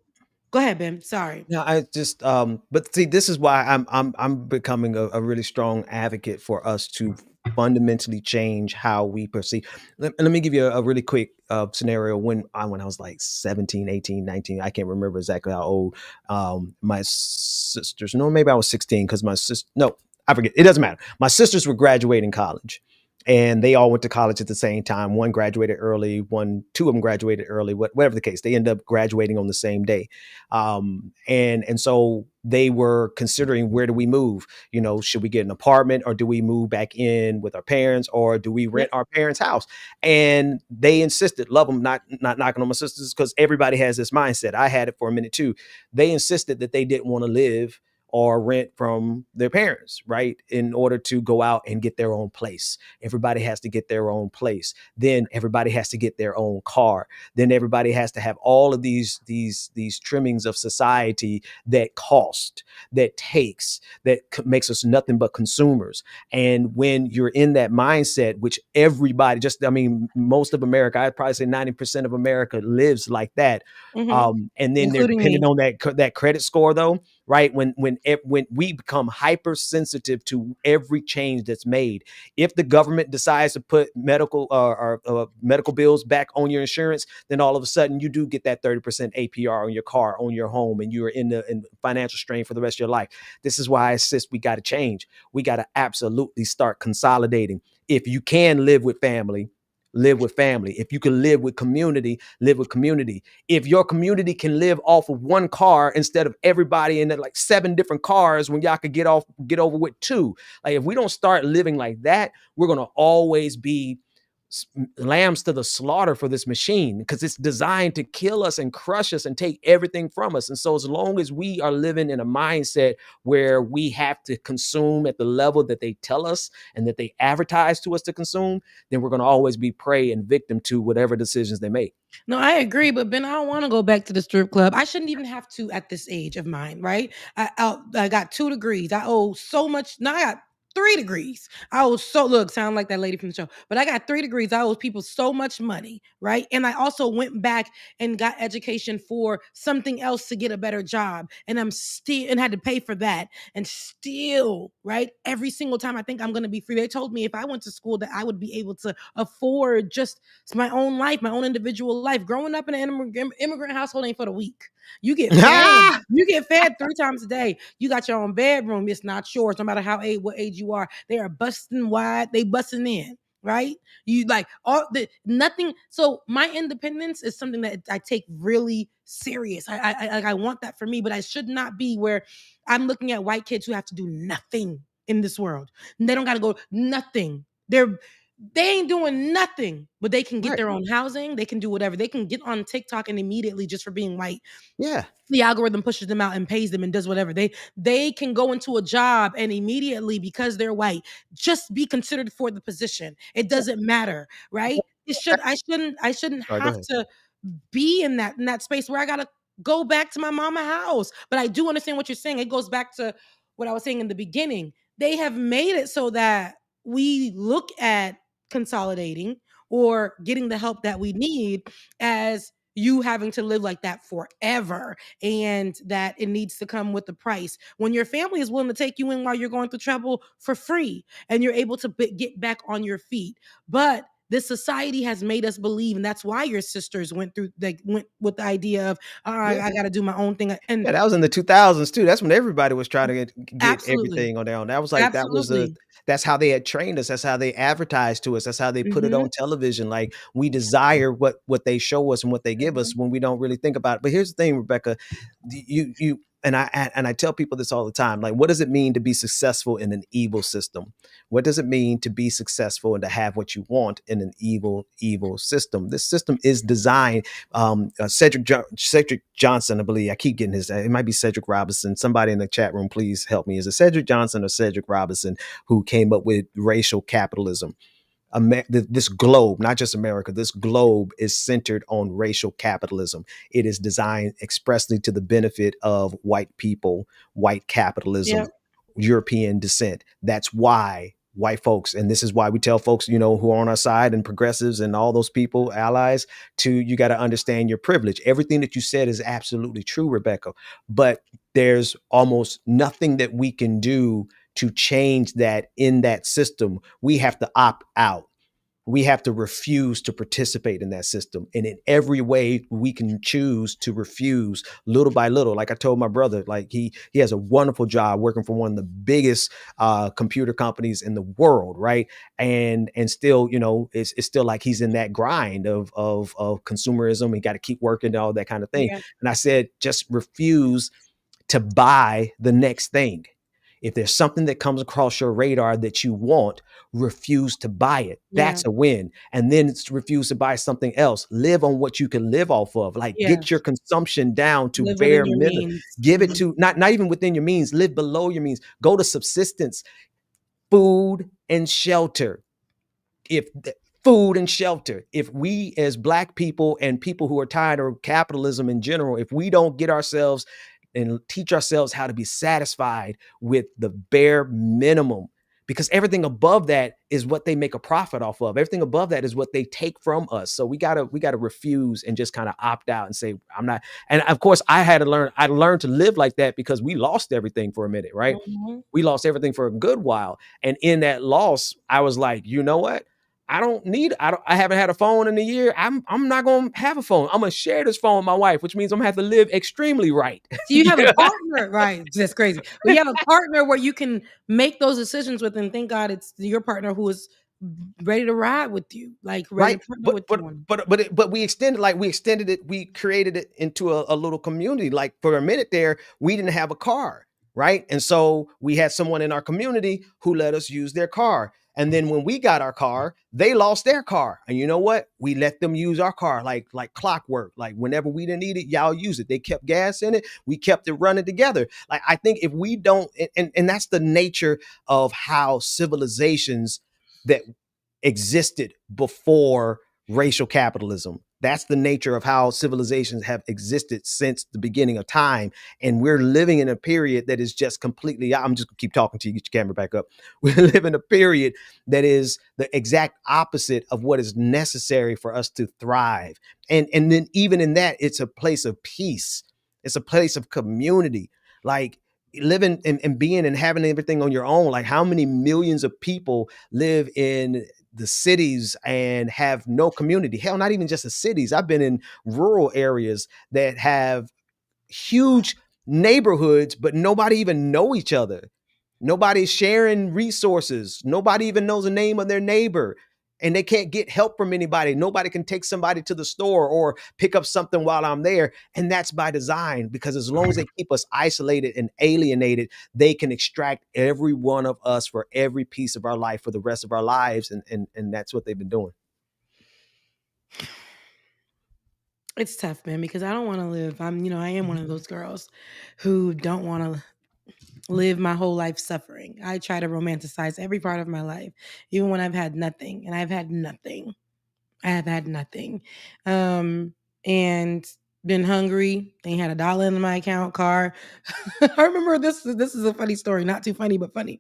go ahead, Ben. Sorry. No, I just but see, this is why I'm becoming a really strong advocate for us to fundamentally change how we perceive. Let me give you a really quick scenario. When I was like 17, 18, 19, I can't remember exactly how old. My sisters, no, maybe I was 16 because I forget. It doesn't matter. My sisters were graduating college. And they all went to college at the same time. One graduated early, two of them graduated early, whatever the case. They ended up graduating on the same day. And so they were considering, where do we move? Should we get an apartment, or do we move back in with our parents, or do we rent our parents' house? And they insisted, love them, not knocking on my sisters, because everybody has this mindset. I had it for a minute too. They insisted that they didn't want to live or rent from their parents, right? In order to go out and get their own place. Everybody has to get their own place. Then everybody has to get their own car. Then everybody has to have all of these trimmings of society that cost, that takes, that makes us nothing but consumers. And when you're in that mindset, which everybody, most of America, I'd probably say 90% of America lives like that. And then including they're dependent on that credit score, though. Right. When we become hypersensitive to every change that's made, if the government decides to put medical bills back on your insurance, then all of a sudden you do get that 30% APR on your car, on your home, and you're in financial strain for the rest of your life. This is why I insist we got to change. We got to absolutely start consolidating. If you can live with family, live with family. If you can live with community, live with community. If your community can live off of one car instead of everybody in like 7 different cars, when y'all could get over with 2. Like, if we don't start living like that, we're going to always be lambs to the slaughter for this machine, because it's designed to kill us and crush us and take everything from us. And so as long as we are living in a mindset where we have to consume at the level that they tell us and that they advertise to us to consume, then we're going to always be prey and victim to whatever decisions they make. No, I agree, but Ben, I don't want to go back to the strip club. I shouldn't even have to at this age of mine, right? I got 2 degrees. I owe so much. Now I got 3 degrees. Sound like that lady from the show, but I got 3 degrees. I owe people so much money, right? And I also went back and got education for something else to get a better job. And and had to pay for that. And still, right? Every single time I think I'm going to be free. They told me if I went to school that I would be able to afford just my own life, my own individual life. Growing up in an immigrant household ain't for the weak. You get fed. You get fed 3 times a day. You got your own bedroom. It's not yours. No matter what age you are, they are busting wide. They busting in, right? You like nothing. So my independence is something that I take really serious. I want that for me, but I should not be where I'm looking at white kids who have to do nothing in this world. And they don't got to go nothing. They ain't doing nothing, but they can get their own housing. They can do whatever. They can get on TikTok and immediately, just for being white, the algorithm pushes them out and pays them and does whatever. They can go into a job and immediately, because they're white, just be considered for the position. It doesn't matter, right? I shouldn't have to be in that space where I gotta go back to my mama house. But I do understand what you're saying. It goes back to what I was saying in the beginning. They have made it so that we look at consolidating or getting the help that we need as you having to live like that forever, and that it needs to come with the price. When your family is willing to take you in while you're going through trouble for free, and you're able to get back on your feet. But this society has made us believe, and that's why your sisters went with the idea of, I got to do my own thing. And that was in the 2000s too. That's when everybody was trying to get everything on their own. That was like, that's how they had trained us. That's how they advertised to us. That's how they put it on television. Like, we desire what they show us and what they give us when we don't really think about it. But here's the thing, Rebecca, you and I tell people this all the time. Like, what does it mean to be successful in an evil system? What does it mean to be successful and to have what you want in an evil system? This system is designed. Cedric Johnson, I believe. I keep getting his. It might be Cedric Robinson. Somebody in the chat room, please help me. Is it Cedric Johnson or Cedric Robinson who came up with racial capitalism? This globe, not just America, this globe is centered on racial capitalism. It is designed expressly to the benefit of white people, white capitalism, European descent. That's why white folks, and this is why we tell folks, who are on our side and progressives and all those people, allies, you got to understand your privilege. Everything that you said is absolutely true, Rebecca, but there's almost nothing that we can do to change that in that system. We have to opt out. We have to refuse to participate in that system. And in every way we can choose to refuse, little by little. Like I told my brother, like he has a wonderful job working for one of the biggest computer companies in the world, right? And still, it's still like he's in that grind of consumerism. He got to keep working and all that kind of thing. Yeah. And I said, just refuse to buy the next thing. If there's something that comes across your radar that you want, refuse to buy it. That's a win. And then refuse to buy something else. Live on what you can live off of. Like, get your consumption down to bare minimum. Give it to not even within your means. Live below your means. Go to subsistence, food and shelter. If we as Black people and people who are tired of capitalism in general, if we don't get ourselves and teach ourselves how to be satisfied with the bare minimum, because everything above that is what they make a profit off of. Everything above that is what they take from us. So we gotta refuse and just kind of opt out and say, I'm not. And of course, I learned to live like that because we lost everything for a minute, right? Mm-hmm. We lost everything for a good while. And in that loss, I was like, you know what? I haven't had a phone in a year. I'm not going to have a phone. I'm going to share this phone with my wife, which means I'm going to have to live extremely right. So you have a partner, right? That's crazy. But you have a partner where you can make those decisions with, and thank God it's your partner who is ready to ride with you, like ready Right. to partner with you on. But we extended it, we created it into a little community. Like for a minute there, we didn't have a car, right? And so we had someone in our community who let us use their car. And then when we got our car, they lost their car. And you know what? We let them use our car like clockwork. Like whenever we didn't need it, y'all use it. They kept gas in it. We kept it running together. Like I think if we don't, and that's the nature of how civilizations that existed before racial capitalism. That's the nature of how civilizations have existed since the beginning of time. And we're living in a period that is just completely, I'm just gonna keep talking to you, get your camera back up. We live in a period that is the exact opposite of what is necessary for us to thrive. And then even in that, it's a place of peace. It's a place of community. Like living and being and having everything on your own. Like how many millions of people live in the cities and have no community? Hell, not even just the cities. I've been in rural areas that have huge neighborhoods, but nobody even know each other. Nobody's sharing resources. Nobody even knows the name of their neighbor. And they can't get help from anybody. Nobody can take somebody to the store or pick up something while I'm there. And that's by design, because as long as they keep us isolated and alienated, they can extract every one of us for every piece of our life for the rest of our lives. And that's what they've been doing. It's tough, man, because I don't want to live. I am one of those girls who don't want to live my whole life suffering. I try to romanticize every part of my life, even when I've had nothing. And I've had nothing. I have had nothing. And been hungry. Ain't had $1 in my account, car. I remember this is a funny story. Not too funny, but funny.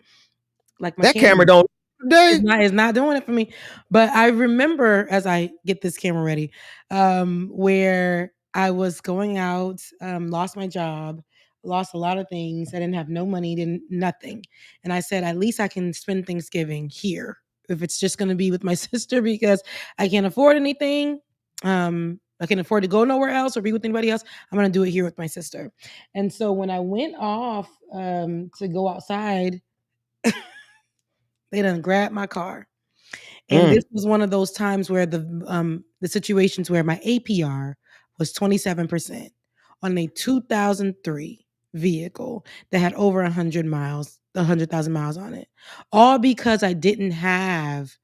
Like my That camera don't today. It's not doing it for me. But I remember, as I get this camera ready, where I was going out, lost my job, lost a lot of things. I didn't have no money, didn't nothing. And I said, at least I can spend Thanksgiving here, if it's just going to be with my sister, because I can't afford anything. I can afford to go nowhere else or be with anybody else. I'm going to do it here with my sister. And so when I went off to go outside, they done grabbed my car. And this was one of those times where the situations where my APR was 27% on a 2003 vehicle that had over 100,000 miles on it. All because I didn't have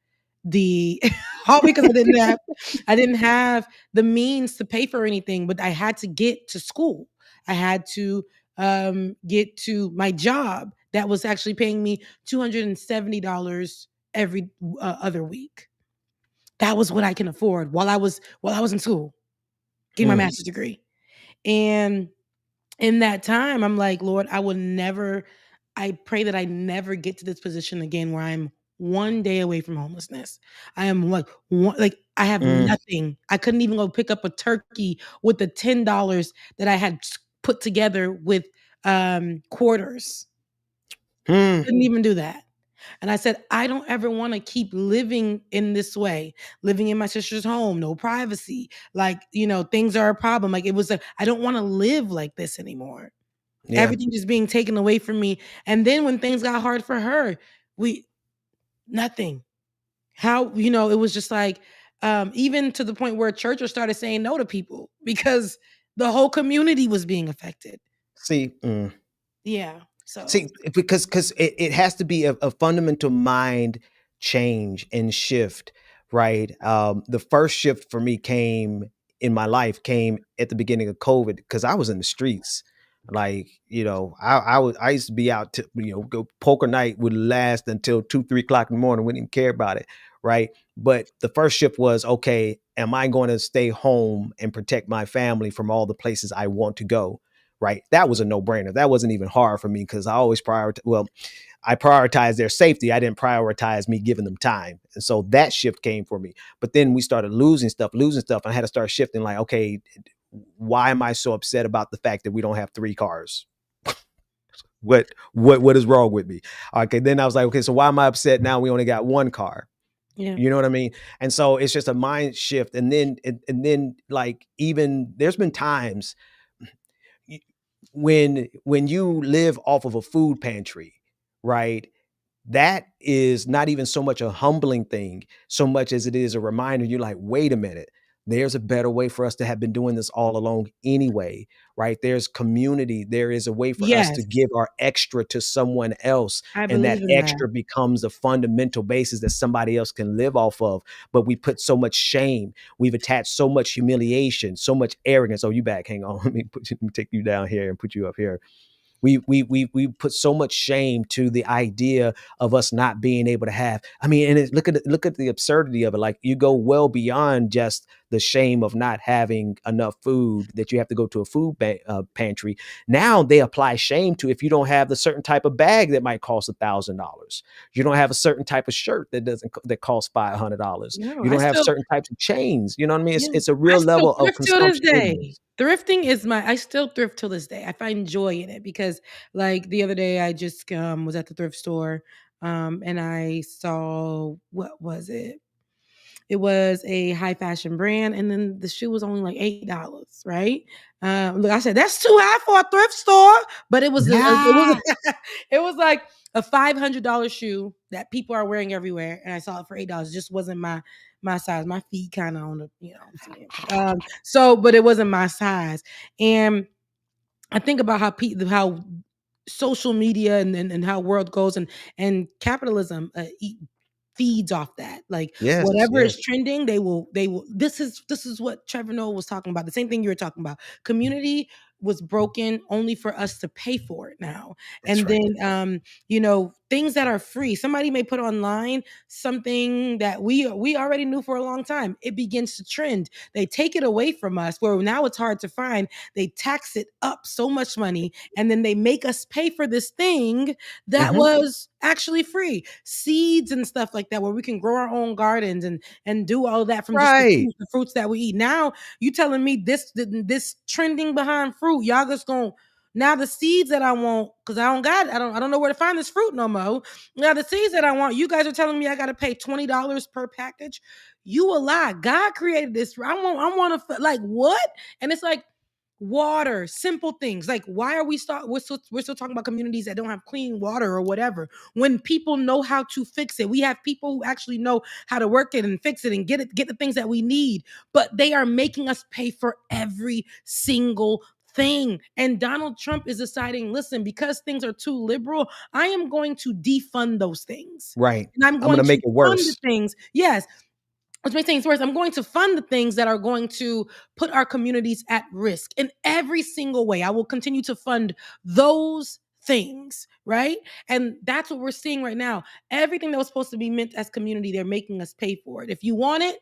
all because I didn't have the means to pay for anything, but I had to get to school. I had to get to my job that was actually paying me $270 every other week. That was what I can afford while I was in school, getting my master's degree. And in that time, I'm like, Lord, I pray that I never get to this position again where I'm one day away from homelessness. I am like I have nothing. I couldn't even go pick up a turkey with the $10 that I had put together with quarters. Couldn't even do that. And I said, I don't ever want to keep living in this way, living in my sister's home, no privacy. Like, things are a problem. Like, it was I don't want to live like this anymore. Yeah. Everything just being taken away from me. And then when things got hard for her, nothing. How, it was just like, even to the point where churches started saying no to people because the whole community was being affected. See, yeah. So see, because it has to be a fundamental mind change and shift, right? The first shift for me came at the beginning of COVID, because I was in the streets. Like, I used to be out to, go poker night would last until 2-3 o'clock in the morning. Wouldn't even care about it. Right. But the first shift was, okay, am I going to stay home and protect my family from all the places I want to go? Right. That was a no brainer. That wasn't even hard for me, because I always I prioritized their safety. I didn't prioritize me giving them time. And so that shift came for me. But then we started losing stuff. And I had to start shifting, like, okay, why am I so upset about the fact that we don't have 3 cars? What is wrong with me? Okay. Then I was like, okay, so why am I upset now we only got 1 car? Yeah. You know what I mean? And so it's just a mind shift. And then like, even there's been times when you live off of a food pantry, right? that is not even so much a humbling thing, so much as it is a reminder. You're like, wait a minute, there's a better way for us to have been doing this all along anyway, right? There's community. There is a way for us to Yes, give our extra to someone else, I and that believe in that. extra becomes a fundamental basis that somebody else can live off of. But we put so much shame, we've attached so much humiliation, so much arrogance. Oh, you back? Hang on, let me take you down here and put you up here. We put so much shame to the idea of us not being able to have. I mean, and look at the absurdity of it. Like, you go well beyond just the shame of not having enough food that you have to go to a pantry. Now they apply shame to if you don't have the certain type of bag that might cost $1,000. You don't have a certain type of shirt that costs $500. No, You I don't have still certain types of chains. You know what I mean? yeah, It's a I real still level of thrift till this consumption day. ignorance. Thrifting is I still thrift till this day. I find joy in it because, like, the other day I just was at the thrift store, and I saw, what was it? It was a high fashion brand, and then the shoe was only like $8, right? Look, I said that's too high for a thrift store, but it was it was Yeah. it was like a $500 shoe that people are wearing everywhere, and I saw it for $8. It just wasn't my size. My feet kind of on the, you know what I'm saying. So, but it wasn't my size, and I think about how social media and how world goes, and capitalism feeds off that. Like, Yes. whatever Yes. is trending, they will this is what Trevor Noah was talking about. The same thing you were talking about. Community was broken only for us to pay for it now. That's And right. then things that are free. Somebody may put online something that we already knew for a long time. It begins to trend. They take it away from us where now it's hard to find. They tax it up so much money, and then they make us pay for this thing that Mhm. was actually free. Seeds and stuff like that, where we can grow our own gardens and do all that from just Right. the fruits that we eat. Now you telling me this trending behind fruit, y'all just gonna, now the seeds that I want, because I don't know where to find this fruit no more. Now the seeds that I want, you guys are telling me I gotta pay $20 per package. You a lie. God created this. I want to, like, what? And it's like water, simple things. Like, why are we're still talking about communities that don't have clean water or whatever, when people know how to fix it. We have people who actually know how to work it and fix it and get the things that we need, but they are making us pay for every single thing. And Donald Trump is deciding, listen, because things are too liberal, I am going to defund those things. Right. And I'm I'm gonna going make to it fund the worse. things. Yes, which makes things worse. I'm going to fund the things that are going to put our communities at risk in every single way. I will continue to fund those things, right? And that's what we're seeing right now. Everything that was supposed to be meant as community, they're making us pay for it. If you want it,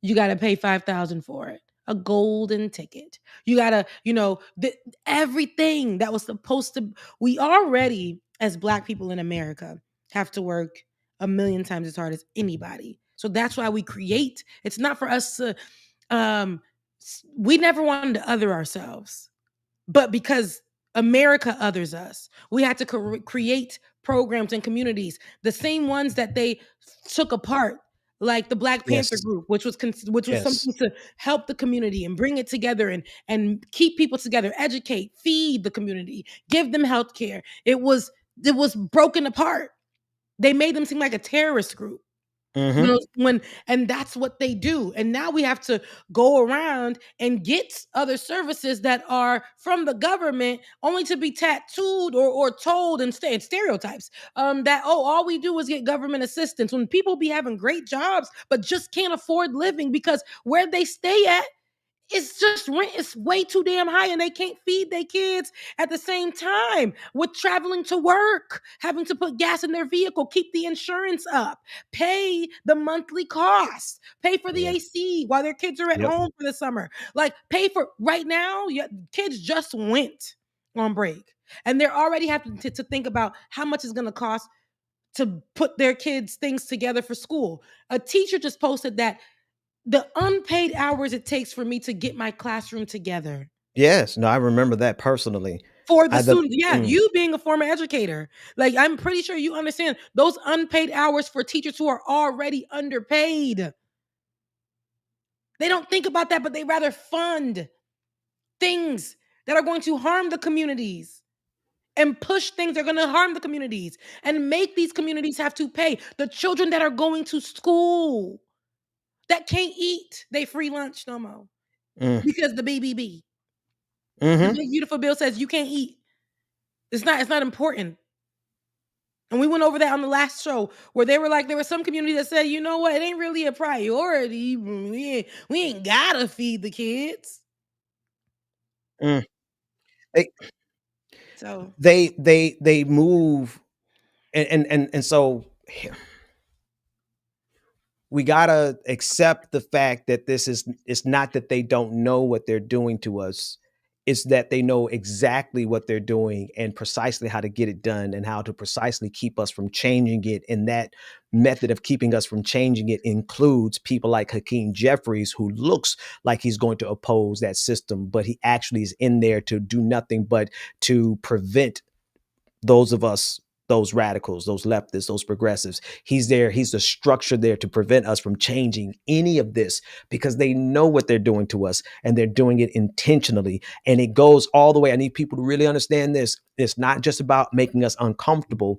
you got to pay 5,000 for it. A golden ticket. You got to, everything that was supposed to, we already, as Black people in America, have to work a million times as hard as anybody. So that's why we create. It's not for us to, we never wanted to other ourselves, but because America others us, we had to create programs and communities, the same ones that they took apart, like the Black Panther Yes. group, which was Yes. something to help the community and bring it together and keep people together, educate, feed the community, give them health care. It was broken apart. They made them seem like a terrorist group. You Mhm. know, and that's what they do. And now we have to go around and get other services that are from the government, only to be tattooed or told and stereotypes. That, oh, all we do is get government assistance, when people be having great jobs but just can't afford living because where they stay at, it's just rent is way too damn high, and they can't feed their kids at the same time with traveling to work, having to put gas in their vehicle, keep the insurance up, pay the monthly costs, pay for the Yeah. AC while their kids are at Yep. home for the summer. Like, pay for right now, kids just went on break, and they're already having to think about how much it's going to cost to put their kids' things together for school. A teacher just posted that the unpaid hours it takes for me to get my classroom together Yes. No, I remember that personally. for the I the students. Yeah, mm. you being a former educator, like, I'm pretty sure you understand those unpaid hours for teachers who are already underpaid. They don't think about that, but they rather fund things that are going to harm the communities and push things that are going to harm the communities and make these communities have to pay. The children that are going to school that can't eat they free lunch no more because the BBB. The big beautiful bill says you can't eat. It's not important. And we went over that on the last show where they were like, there was some community that said, you know what, it ain't really a priority. We ain't gotta feed the kids. They So they move and so we gotta accept the fact that it's not that they don't know what they're doing to us. It's that they know exactly what they're doing and precisely how to get it done and how to precisely keep us from changing it. And that method of keeping us from changing it includes people like Hakeem Jeffries, who looks like he's going to oppose that system, but he actually is in there to do nothing but to prevent those of us, those radicals, those leftists, those progressives. He's there. He's the structure there to prevent us from changing any of this because they know what they're doing to us and they're doing it intentionally. And it goes all the way. I need people to really understand this. It's not just about making us uncomfortable.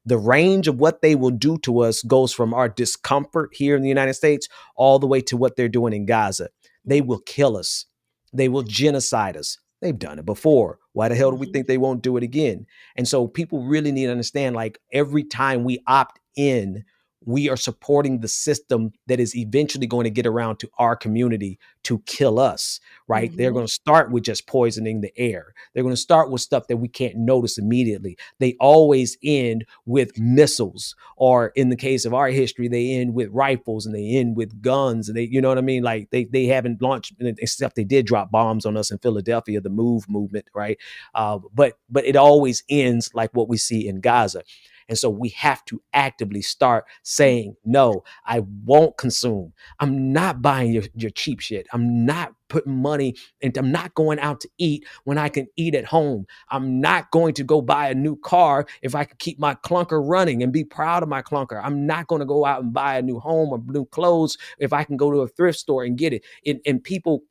The range of what they will do to us goes from our discomfort here in the United States all the way to what they're doing in Gaza. They will kill us. They will genocide us. They've done it before. Why the hell do we think they won't do it again? And so people really need to understand, like, every time we opt in, we are supporting the system that is eventually going to get around to our community to kill us, right? They're going to start with just poisoning the air. They're going to start with stuff that we can't notice immediately. They always end with missiles, or in the case of our history, they end with rifles and they end with guns. And they, you know what I mean? Like they haven't launched, except they did drop bombs on us in Philadelphia, the MOVE movement, right? But it always ends like what we see in Gaza. And so we have to actively start saying, no, I won't consume. I'm not buying your cheap shit. I'm not putting money and I'm not going out to eat when I can eat at home. I'm not going to go buy a new car if I can keep my clunker running and be proud of my clunker. I'm not going to go out and buy a new home or new clothes if I can go to a thrift store and get it. And people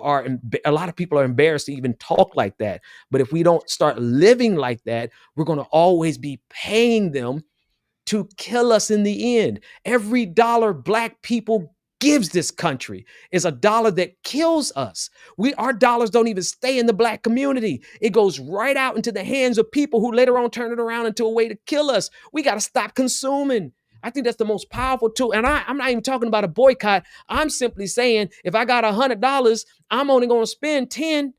are, a lot of people are embarrassed to even talk like that. But if we don't start living like that, we're going to always be paying them to kill us in the end. Every dollar Black people gives this country is a dollar that kills us. Our dollars don't even stay in the Black community. It goes right out into the hands of people who later on turn it around into a way to kill us. We got to stop consuming. I think that's the most powerful tool. And I'm not even talking about a boycott. I'm simply saying, if I got $100, I'm only going to spend 10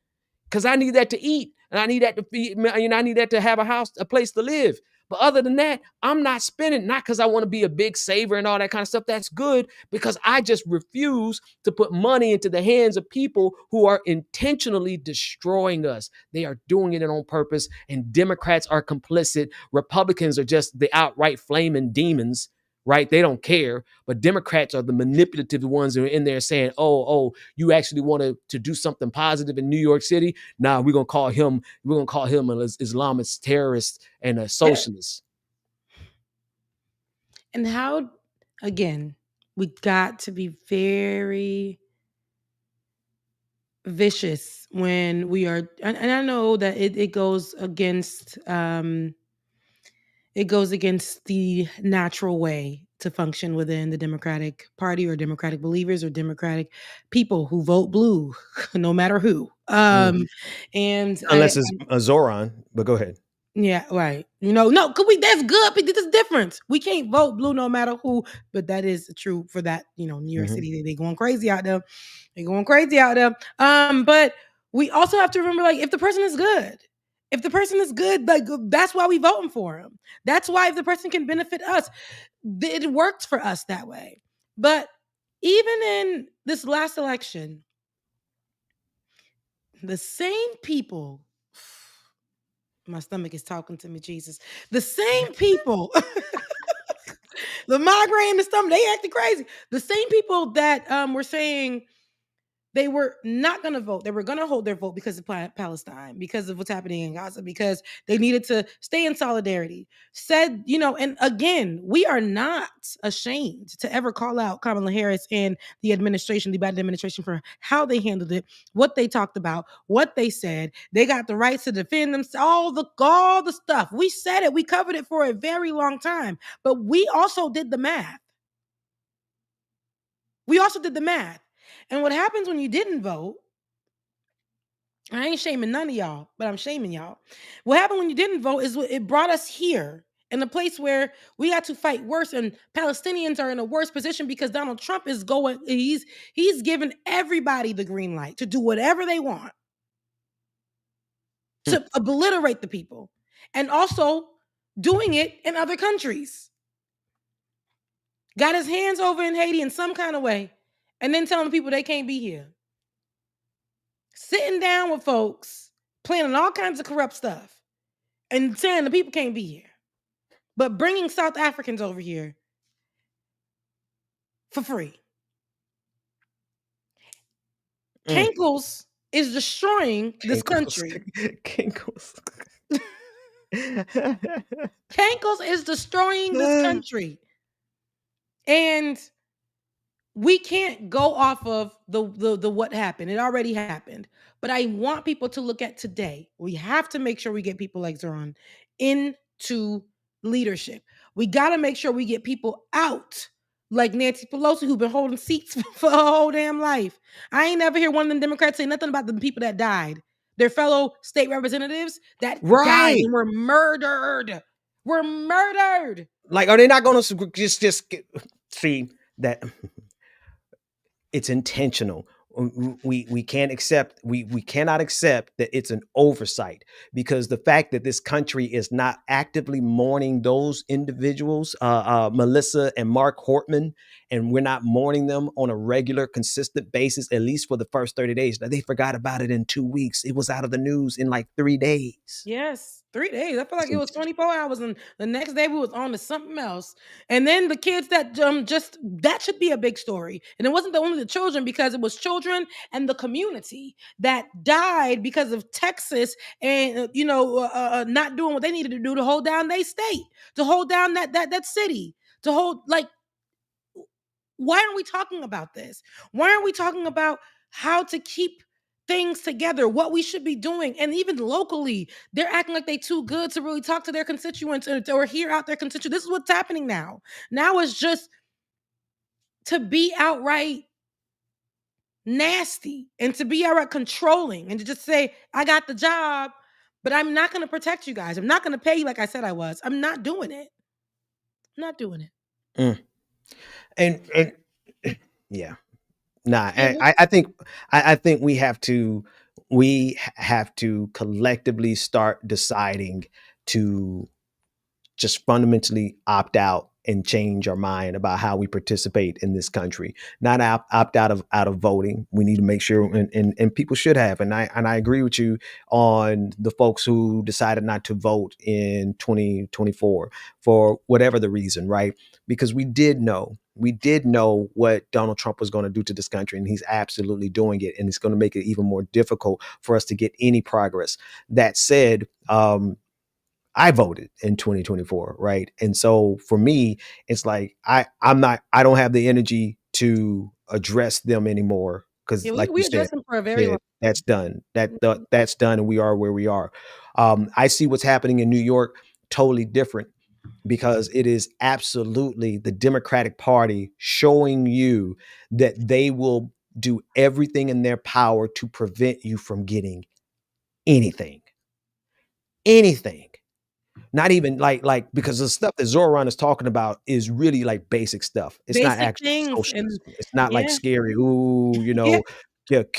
because I need that to eat. And I need that to feed, I need that to have a house, a place to live. But other than that, I'm not spending, not because I want to be a big saver and all that kind of stuff. That's good, because I just refuse to put money into the hands of people who are intentionally destroying us. They are doing it on purpose, and Democrats are complicit. Republicans are just the outright flaming demons, right? They don't care. But Democrats are the manipulative ones who are in there saying, oh, you actually want to do something positive in New York City? Nah, we're gonna call him an Islamist terrorist and a socialist. And how, again, we got to be very vicious when we are, and I know that it goes against the natural way to function within the Democratic Party or Democratic believers or Democratic people who vote blue, no matter who. And unless it's a Zoran, but go ahead. Yeah, right. No, that's good. But there's a difference. We can't vote blue no matter who, but that is true for that, New York City. They going crazy out there. But we also have to remember, like, if the person is good, like, that's why we voting for him. That's why, if the person can benefit us, it works for us that way. But even in this last election, the same people, my stomach is talking to me, Jesus. The same people, the migraine in the stomach, they acting crazy. The same people that were saying They were not going to vote. They were going to hold their vote because of Palestine, because of what's happening in Gaza, because they needed to stay in solidarity. Said, and again, we are not ashamed to ever call out Kamala Harris and the administration, the Biden administration, for how they handled it, what they talked about, what they said. They got the rights to defend themselves, all the stuff. We said it. We covered it for a very long time. But we also did the math. And what happens when you didn't vote, I ain't shaming none of y'all, but I'm shaming y'all. What happened when you didn't vote is it brought us here in a place where we had to fight worse, and Palestinians are in a worse position because Donald Trump is he's giving everybody the green light to do whatever they want, to obliterate the people, and also doing it in other countries. Got his hands over in Haiti in some kind of way, and then telling people they can't be here. Sitting down with folks, planning all kinds of corrupt stuff, and saying the people can't be here. But bringing South Africans over here for free. Kinkles is destroying this country. Kinkles. Kinkles is destroying this country. And we can't go off of the what happened. It already happened. But I want people to look at today. We have to make sure we get people like Zoran into leadership. We got to make sure we get people out like Nancy Pelosi, who've been holding seats for her whole damn life. I ain't never hear one of them Democrats say nothing about the people that died. Their fellow state representatives that died and were murdered. Like, are they not going to just see that it's intentional? We can't accept, we cannot accept that it's an oversight, because the fact that this country is not actively mourning those individuals, Melissa and Mark Hortman, and we're not mourning them on a regular, consistent basis, at least for the first 30 days. Now, they forgot about it in 2 weeks. It was out of the news in like 3 days. Yes, 3 days. I feel like it was 24 hours, and the next day we was on to something else. And then the kids that that should be a big story. And it wasn't only the children, because it was children and the community that died because of Texas and not doing what they needed to do to hold down their state, to hold down that city, to hold, like, why aren't we talking about this? Why aren't we talking about how to keep things together, what we should be doing? And even locally, they're acting like they too good to really talk to their constituents or hear out their constituents. This is what's happening now. Now it's just to be outright nasty and to be outright controlling and to just say, I got the job, but I'm not going to protect you guys. I'm not going to pay you like I said I was. I'm not doing it. I'm not doing it. And yeah, nah. I think we have to collectively start deciding to just fundamentally opt out and change our mind about how we participate in this country. Not opt out of voting. We need to make sure, and people should have. And I agree with you on the folks who decided not to vote in 2024 for whatever the reason, right? Because we did know what Donald Trump was going to do to this country, and he's absolutely doing it, and it's going to make it even more difficult for us to get any progress. That said, I voted in 2024, right? And so for me, it's like I don't have the energy to address them anymore, because like we you said, them for a very long that's done. That's done, and we are where we are. I see what's happening in New York totally different, because it is absolutely the Democratic Party showing you that they will do everything in their power to prevent you from getting anything. Not even like because the stuff that Zoran is talking about is really like basic stuff. It's not actually socialism. It's not like scary.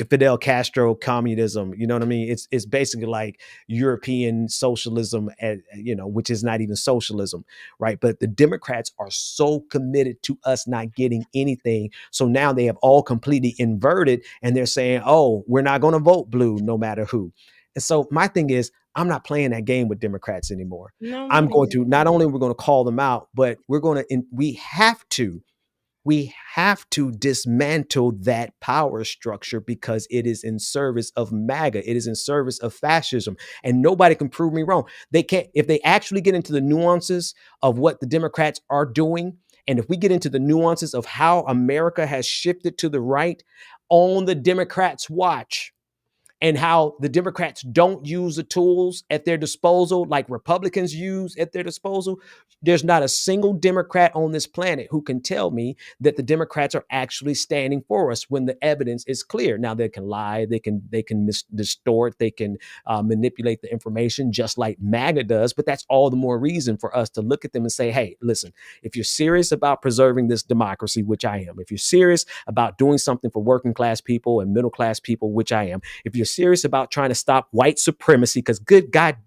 Fidel Castro communism. You know what I mean? It's basically like European socialism, which is not even socialism, right? But the Democrats are so committed to us not getting anything. So now they have all completely inverted, and they're saying, "Oh, we're not going to vote blue no matter who." And so my thing is, I'm not playing that game with Democrats anymore. I'm going to, not only we're going to call them out, but we have to We have to dismantle that power structure because it is in service of MAGA. It is in service of fascism. And nobody can prove me wrong. They can't, if they actually get into the nuances of what the Democrats are doing, and if we get into the nuances of how America has shifted to the right on the Democrats' watch, and how the Democrats don't use the tools at their disposal like Republicans use at their disposal, there's not a single Democrat on this planet who can tell me that the Democrats are actually standing for us when the evidence is clear. Now they can lie, they can distort, they can manipulate the information just like MAGA does, but that's all the more reason for us to look at them and say, hey, listen, if you're serious about preserving this democracy, which I am, if you're serious about doing something for working class people and middle class people, which I am, if you're serious about trying to stop white supremacy, because good God,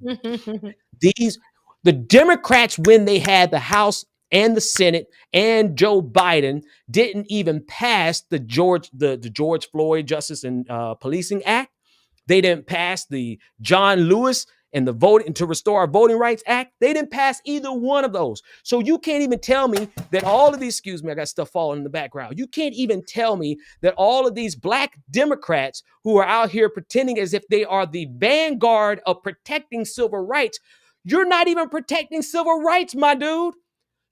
the Democrats, when they had the House and the Senate and Joe Biden, didn't even pass the George Floyd Justice and Policing Act. They didn't pass the John Lewis and the Voting to Restore Our Voting Rights Act. They didn't pass either one of those. So you can't even tell me that all of these, excuse me, I got stuff falling in the background. You can't even tell me that all of these black Democrats who are out here pretending as if they are the vanguard of protecting civil rights, you're not even protecting civil rights, my dude.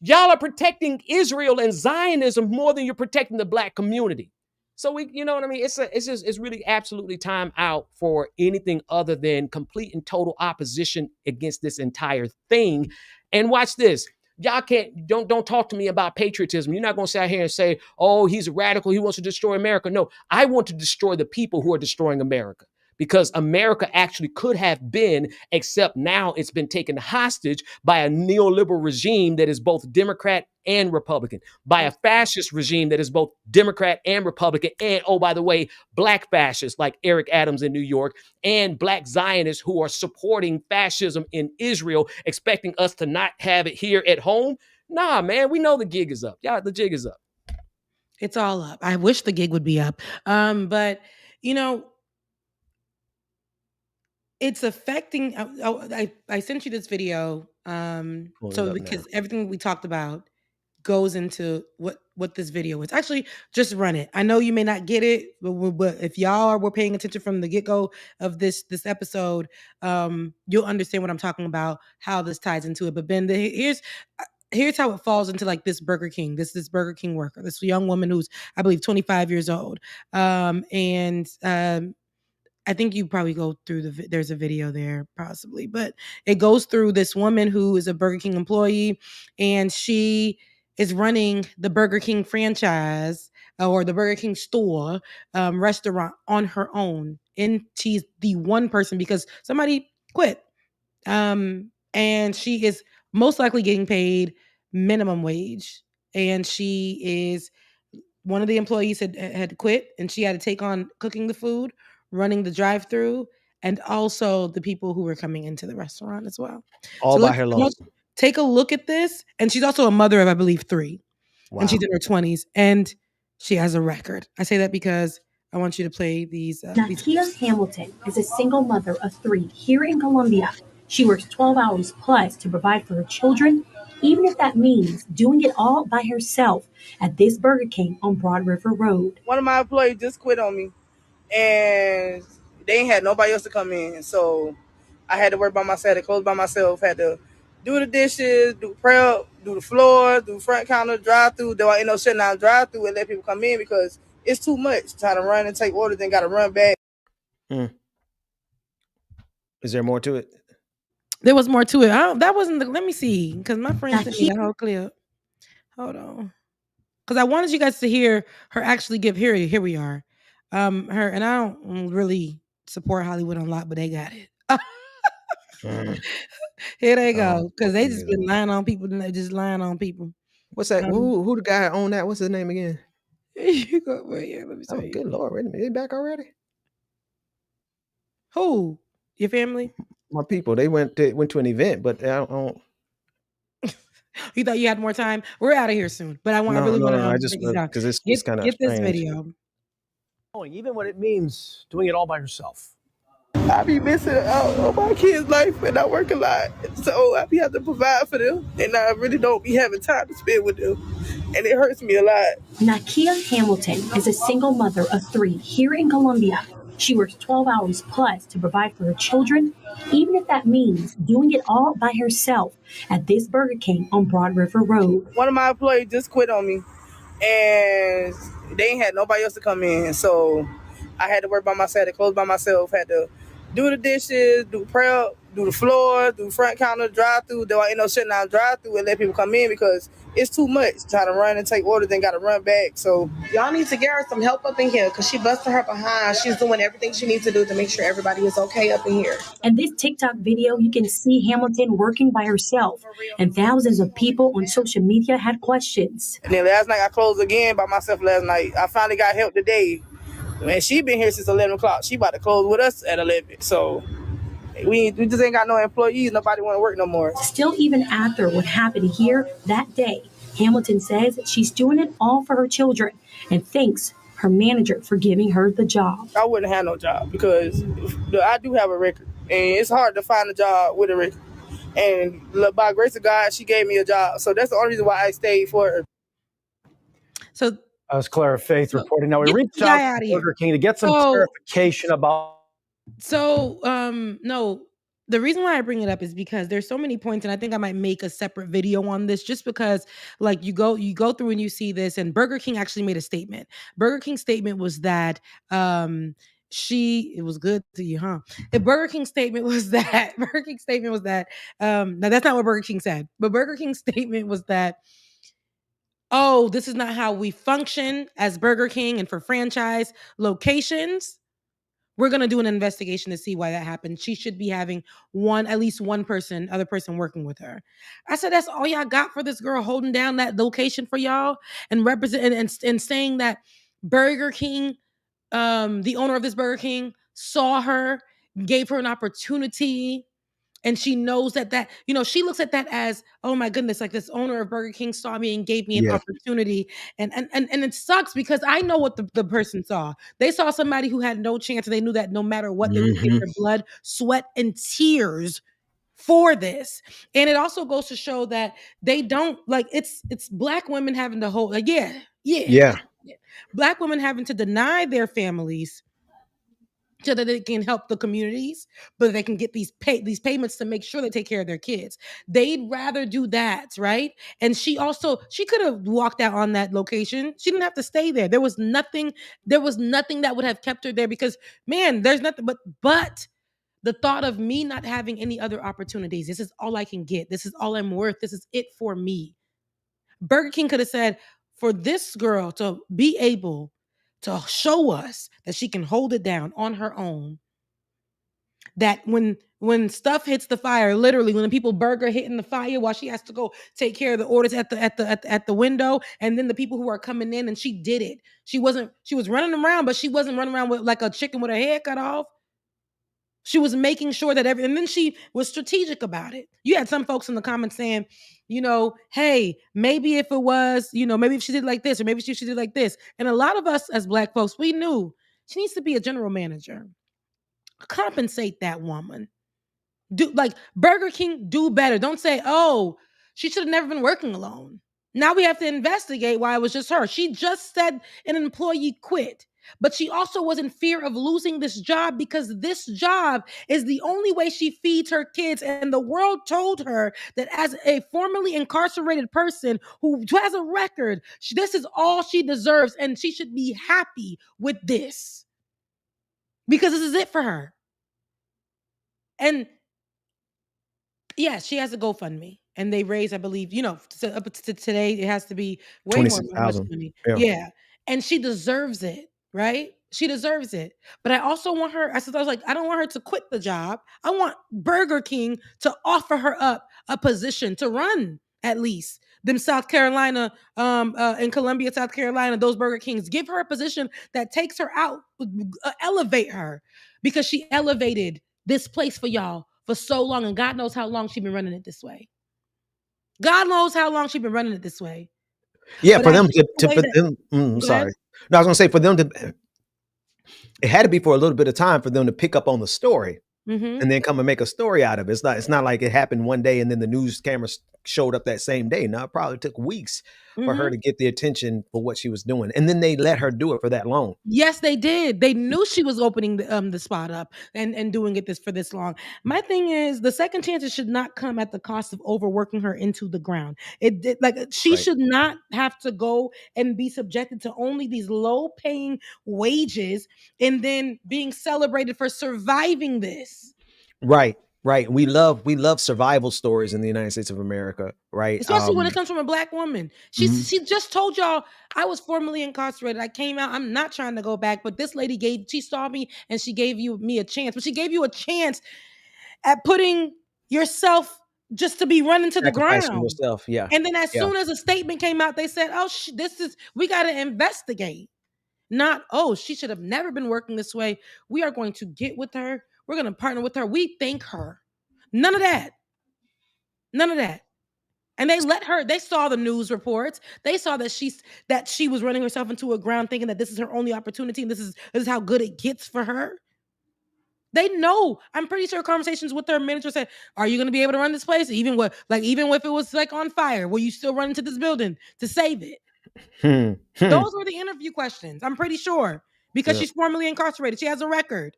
Y'all are protecting Israel and Zionism more than you're protecting the black community. So you know what I mean? It's really absolutely time out for anything other than complete and total opposition against this entire thing. And watch this. Y'all don't talk to me about patriotism. You're not going to sit out here and say, oh, he's a radical, he wants to destroy America. No, I want to destroy the people who are destroying America. Because America actually could have been, except now it's been taken hostage by a neoliberal regime that is both Democrat and Republican, by a fascist regime that is both Democrat and Republican, and, oh, by the way, black fascists like Eric Adams in New York, and black Zionists who are supporting fascism in Israel, expecting us to not have it here at home. Nah, man, we know the gig is up. Yeah, the jig is up. It's all up. I wish the gig would be up. But, you know, it's affecting. I sent you this video. So because everything we talked about goes into what this video is. Actually, just run it. I know you may not get it, but if y'all were paying attention from the get-go of this episode, you'll understand what I'm talking about, how this ties into it. But Ben, here's how it falls into like this Burger King, this Burger King worker, this young woman who's, I believe, 25 years old. I think you probably go through there's a video there possibly, but it goes through this woman who is a Burger King employee, and she is running the Burger King franchise or the Burger King store restaurant on her own. And she's the one person because somebody quit. And she is most likely getting paid minimum wage. And she is one of the employees had quit, and she had to take on cooking the food, running the drive-through, and also the people who were coming into the restaurant as well. All by her lonesome. Take a look at this. And she's also a mother of, I believe, 3. Wow. And she's in her 20s. And she has a record. I say that because I want you to play these. Natia Hamilton is a single mother of 3 here in Colombia. She works 12 hours plus to provide for her children, even if that means doing it all by herself at this Burger King on Broad River Road. One of my employees just quit on me, and they ain't had nobody else to come in. So I had to work by myself, to close by myself, had to do the dishes, do prep, do the floor, do front counter, drive-through. Though I end up shutting down drive-through and let people come in because it's too much trying to run and take orders, then got to run back. Is there more to it? There was more to it. That wasn't let me see, because my friend sent me the whole clip. Hold on. Because I wanted you guys to hear her actually give, here we are. Her, and I don't really support Hollywood on lot, but they got it. Here they go. Because they just been lying on people, and they just lying on people. What's that? Who the guy on that? What's his name again? You go, well, yeah, let me tell you. Good Lord, wait a minute. They back already? Who? Your family? My people. They went to an event, but I don't. You thought you had more time? We're out of here soon, but I really want to. I just because it's kind of get this video. Even when it means doing it all by yourself. I be missing out on my kids' life and I work a lot. So I be having to provide for them and I really don't be having time to spend with them. And it hurts me a lot. Nakia Hamilton is a single mother of 3 here in Colombia. She works 12 hours plus to provide for her children, even if that means doing it all by herself at this Burger King on Broad River Road. One of my employees just quit on me and they ain't had nobody else to come in. So I had to work by myself, had to close by myself, had to do the dishes, do prep, do the floor, do front counter, drive through. Though I ain't no shutting down drive through and let people come in because it's too much trying to run and take orders, then got to run back. So y'all need to get her some help up in here because she busted her behind. She's doing everything she needs to do to make sure everybody is okay up in here. In this TikTok video, you can see Hamilton working by herself, and thousands of people on social media had questions. And then last night I closed again by myself last night. I finally got help today. Man, she been here since 11 o'clock. She about to close with us at 11. So we just ain't got no employees. Nobody want to work no more. Still, even after what happened here that day, Hamilton says she's doing it all for her children and thanks her manager for giving her the job. I wouldn't have no job because I do have a record. And it's hard to find a job with a record. And by grace of God, she gave me a job. So that's the only reason why I stayed for her. So that was Clara Faith reporting. Now we reached out to Burger King to get some clarification about. So, no, the reason why I bring it up is because there's so many points, and I think I might make a separate video on this just because, like, you go through and you see this, and Burger King actually made a statement. Burger King's statement was that, it was good to you, huh? The Burger King statement was that, now that's not what Burger King said, but Burger King's statement was that, oh, this is not how we function as Burger King and for franchise locations. We're going to do an investigation to see why that happened. She should be having at least one other person working with her. I said, that's all y'all got for this girl holding down that location for y'all and and saying that Burger King, the owner of this Burger King saw her, gave her an opportunity. And she knows that, she looks at that as, oh my goodness, like this owner of Burger King saw me and gave me an opportunity. And it sucks because I know what the person saw. They saw somebody who had no chance, and they knew that no matter what, they would give their blood, sweat, and tears for this. And it also goes to show that they don't, like, it's Black women having to hold, like, Black women having to deny their families so that they can help the communities, but they can get these payments to make sure they take care of their kids. They'd rather do that, right? And she could have walked out on that location. She didn't have to stay there. There was nothing that would have kept her there because, man, there's nothing but the thought of me not having any other opportunities. This is all I can get. This is all I'm worth. This is it for me. Burger King could have said, for this girl to be able to show us that she can hold it down on her own, that when stuff hits the fire, literally when the people burger hitting the fire while she has to go take care of the orders at the window, and then the people who are coming in, and she did it. She was running around, but she wasn't running around with like a chicken with her head cut off. She was making sure that and then she was strategic about it. You had some folks in the comments saying, hey, maybe if it was, maybe if she did like this, or maybe she did like this. And a lot of us as Black folks, we knew she needs to be a general manager. Compensate that woman. Do like Burger King, do better. Don't say, oh, she should have never been working alone. Now we have to investigate why it was just her. She just said an employee quit. But she also was in fear of losing this job because this job is the only way she feeds her kids. And the world told her that as a formerly incarcerated person who has a record, this is all she deserves. And she should be happy with this because this is it for her. And yes, she has a GoFundMe. And they raise, I believe, up to today, it has to be way more money. Yeah. And she deserves it. Right? She deserves it. But I also want her, I was like, I don't want her to quit the job. I want Burger King to offer her up a position to run at least. Them South Carolina, in Columbia, South Carolina, those Burger Kings, give her a position that takes her out, elevate her, because she elevated this place for y'all for so long. And God knows how long she's been running it this way. God knows how long she's been running it this way. Yeah, but for them sorry. No, I was gonna say for them to it had to be for a little bit of time for them to pick up on the story. Mm-hmm. And then come and make a story out of it. It's not like it happened one day and then the news cameras showed up that same day. No, it probably took weeks for her to get the attention for what she was doing. And then they let her do it for that long. Yes, they did. They knew she was opening the spot up and doing it for this long. My thing is, the second chances should not come at the cost of overworking her into the ground. She should not have to go and be subjected to only these low paying wages and then being celebrated for surviving this. Right. We love survival stories in the United States of America, right? Especially when it comes from a Black woman. She just told y'all, I was formerly incarcerated. I came out. I'm not trying to go back. But this lady she saw me and she gave me a chance. But she gave you a chance at putting yourself just to be running to the ground. Yourself, yeah. And then as soon as a statement came out, they said, oh, we got to investigate. Not, oh, she should have never been working this way. We are going to get with her. We're going to partner with her. We thank her. None of that. And they let her, they saw the news reports. They saw that she was running herself into a ground thinking that this is her only opportunity and this is how good it gets for her. They know. I'm pretty sure conversations with their manager said, are you going to be able to run this place? Even if it was like on fire, will you still run into this building to save it? Those were the interview questions. I'm pretty sure because she's formerly incarcerated. She has a record.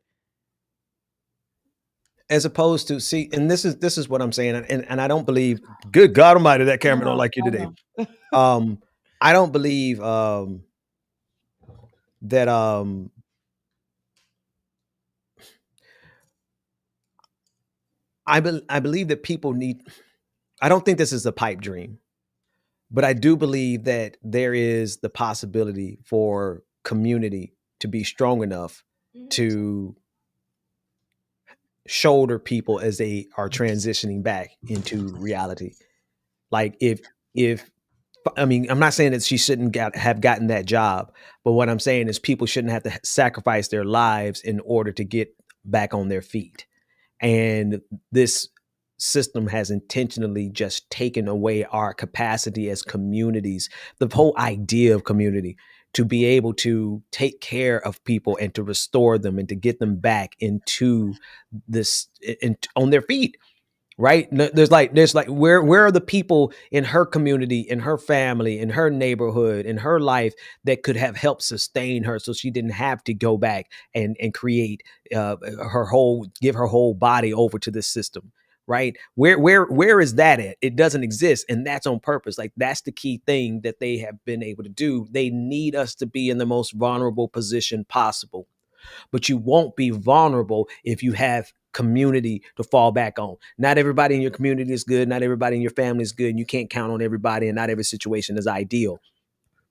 As opposed to and this is what I'm saying, and I don't believe, good God Almighty, that camera don't like you today. I don't believe that I believe that people need. I don't think this is a pipe dream, but I do believe that there is the possibility for community to be strong enough to shoulder people as they are transitioning back into reality. Like if I mean, I'm not saying that she shouldn't have gotten that job, but what I'm saying is people shouldn't have to sacrifice their lives in order to get back on their feet. And this system has intentionally just taken away our capacity as communities, the whole idea of community, to be able to take care of people and to restore them and to get them back into this on their feet. Right. There's like, where are the people in her community, in her family, in her neighborhood, in her life that could have helped sustain her so she didn't have to go back and create give her whole body over to this system. Right. Where is that at? It doesn't exist. And that's on purpose. Like, that's the key thing that they have been able to do. They need us to be in the most vulnerable position possible. But you won't be vulnerable if you have community to fall back on. Not everybody in your community is good. Not everybody in your family is good. And you can't count on everybody, and not every situation is ideal.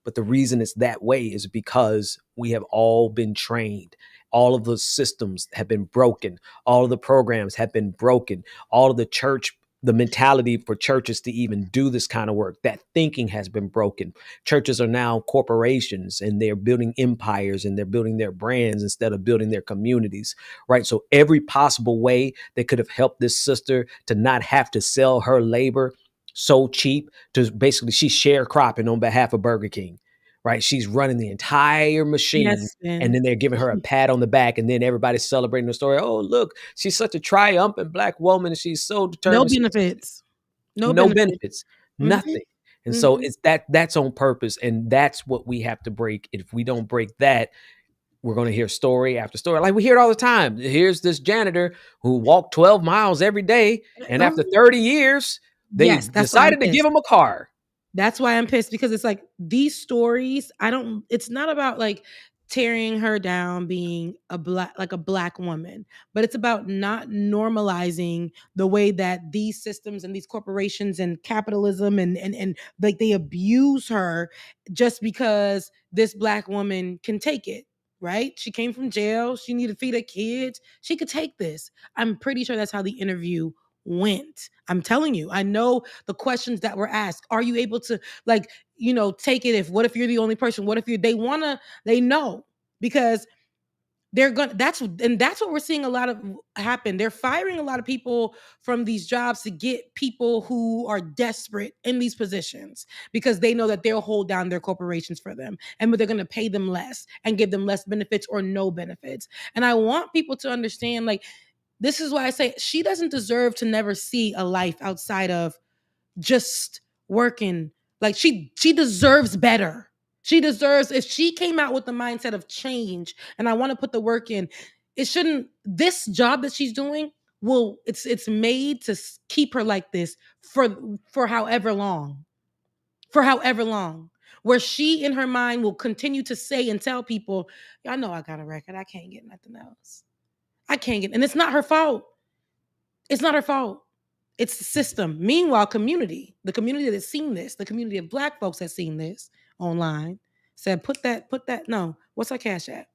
But the reason it's that way is because we have all been trained. All of the systems have been broken. All of the programs have been broken. All of the mentality for churches to even do this kind of work, that thinking has been broken. Churches are now corporations, and they're building empires, and they're building their brands instead of building their communities, right? So every possible way they could have helped this sister to not have to sell her labor so cheap, to basically, she's sharecropping on behalf of Burger King. Right. She's running the entire machine, and then they're giving her a pat on the back, and then everybody's celebrating the story. Oh, look, she's such a triumphant Black woman, and she's so determined. No benefits. No benefits. Nothing. And so it's that's on purpose. And that's what we have to break. If we don't break that, we're going to hear story after story. Like, we hear it all the time. Here's this janitor who walked 12 miles every day, and after 30 years, they decided to give him a car. That's why I'm pissed, because it's like these stories, it's not about like tearing her down being a Black woman, but it's about not normalizing the way that these systems and these corporations and capitalism and like they abuse her just because this Black woman can take it. Right? She came from jail. She needed to feed her kids. She could take this. I'm pretty sure that's how the interview went. I'm telling you, I know the questions that were asked. Are you able to, like, take it? What if you're the only person? What if they know? Because that's what we're seeing a lot of happen. They're firing a lot of people from these jobs to get people who are desperate in these positions because they know that they'll hold down their corporations for them, and they're going to pay them less and give them less benefits or no benefits. And I want people to understand, like, this is why I say she doesn't deserve to never see a life outside of just working. Like, she deserves better. She deserves, if she came out with the mindset of change and I want to put the work in, this job that she's doing it's made to keep her like this for however long. Where she in her mind will continue to say and tell people, y'all know I got a record. I can't get nothing else. And it's not her fault. It's not her fault. It's the system. Meanwhile, the community that's seen this, the community of Black folks that's seen this online, said, put that. No, what's her cash app?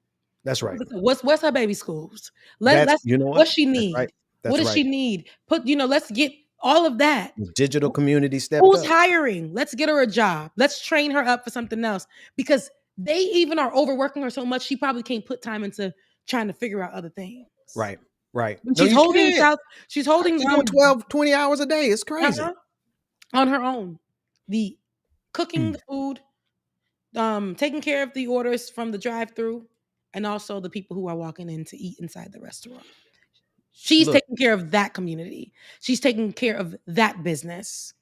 That's right. What's her baby schools? What she need? Right. What does she need? Let's get all of that. Digital community stepped Who's up. hiring? Let's get her a job. Let's train her up for something else, because they even are overworking her so much she probably can't put time into trying to figure out other things. Right. Right. She's holding 12, 20 hours a day. It's crazy. On her own. The cooking the food, taking care of the orders from the drive-through, and also the people who are walking in to eat inside the restaurant. She's taking care of that community. She's taking care of that business.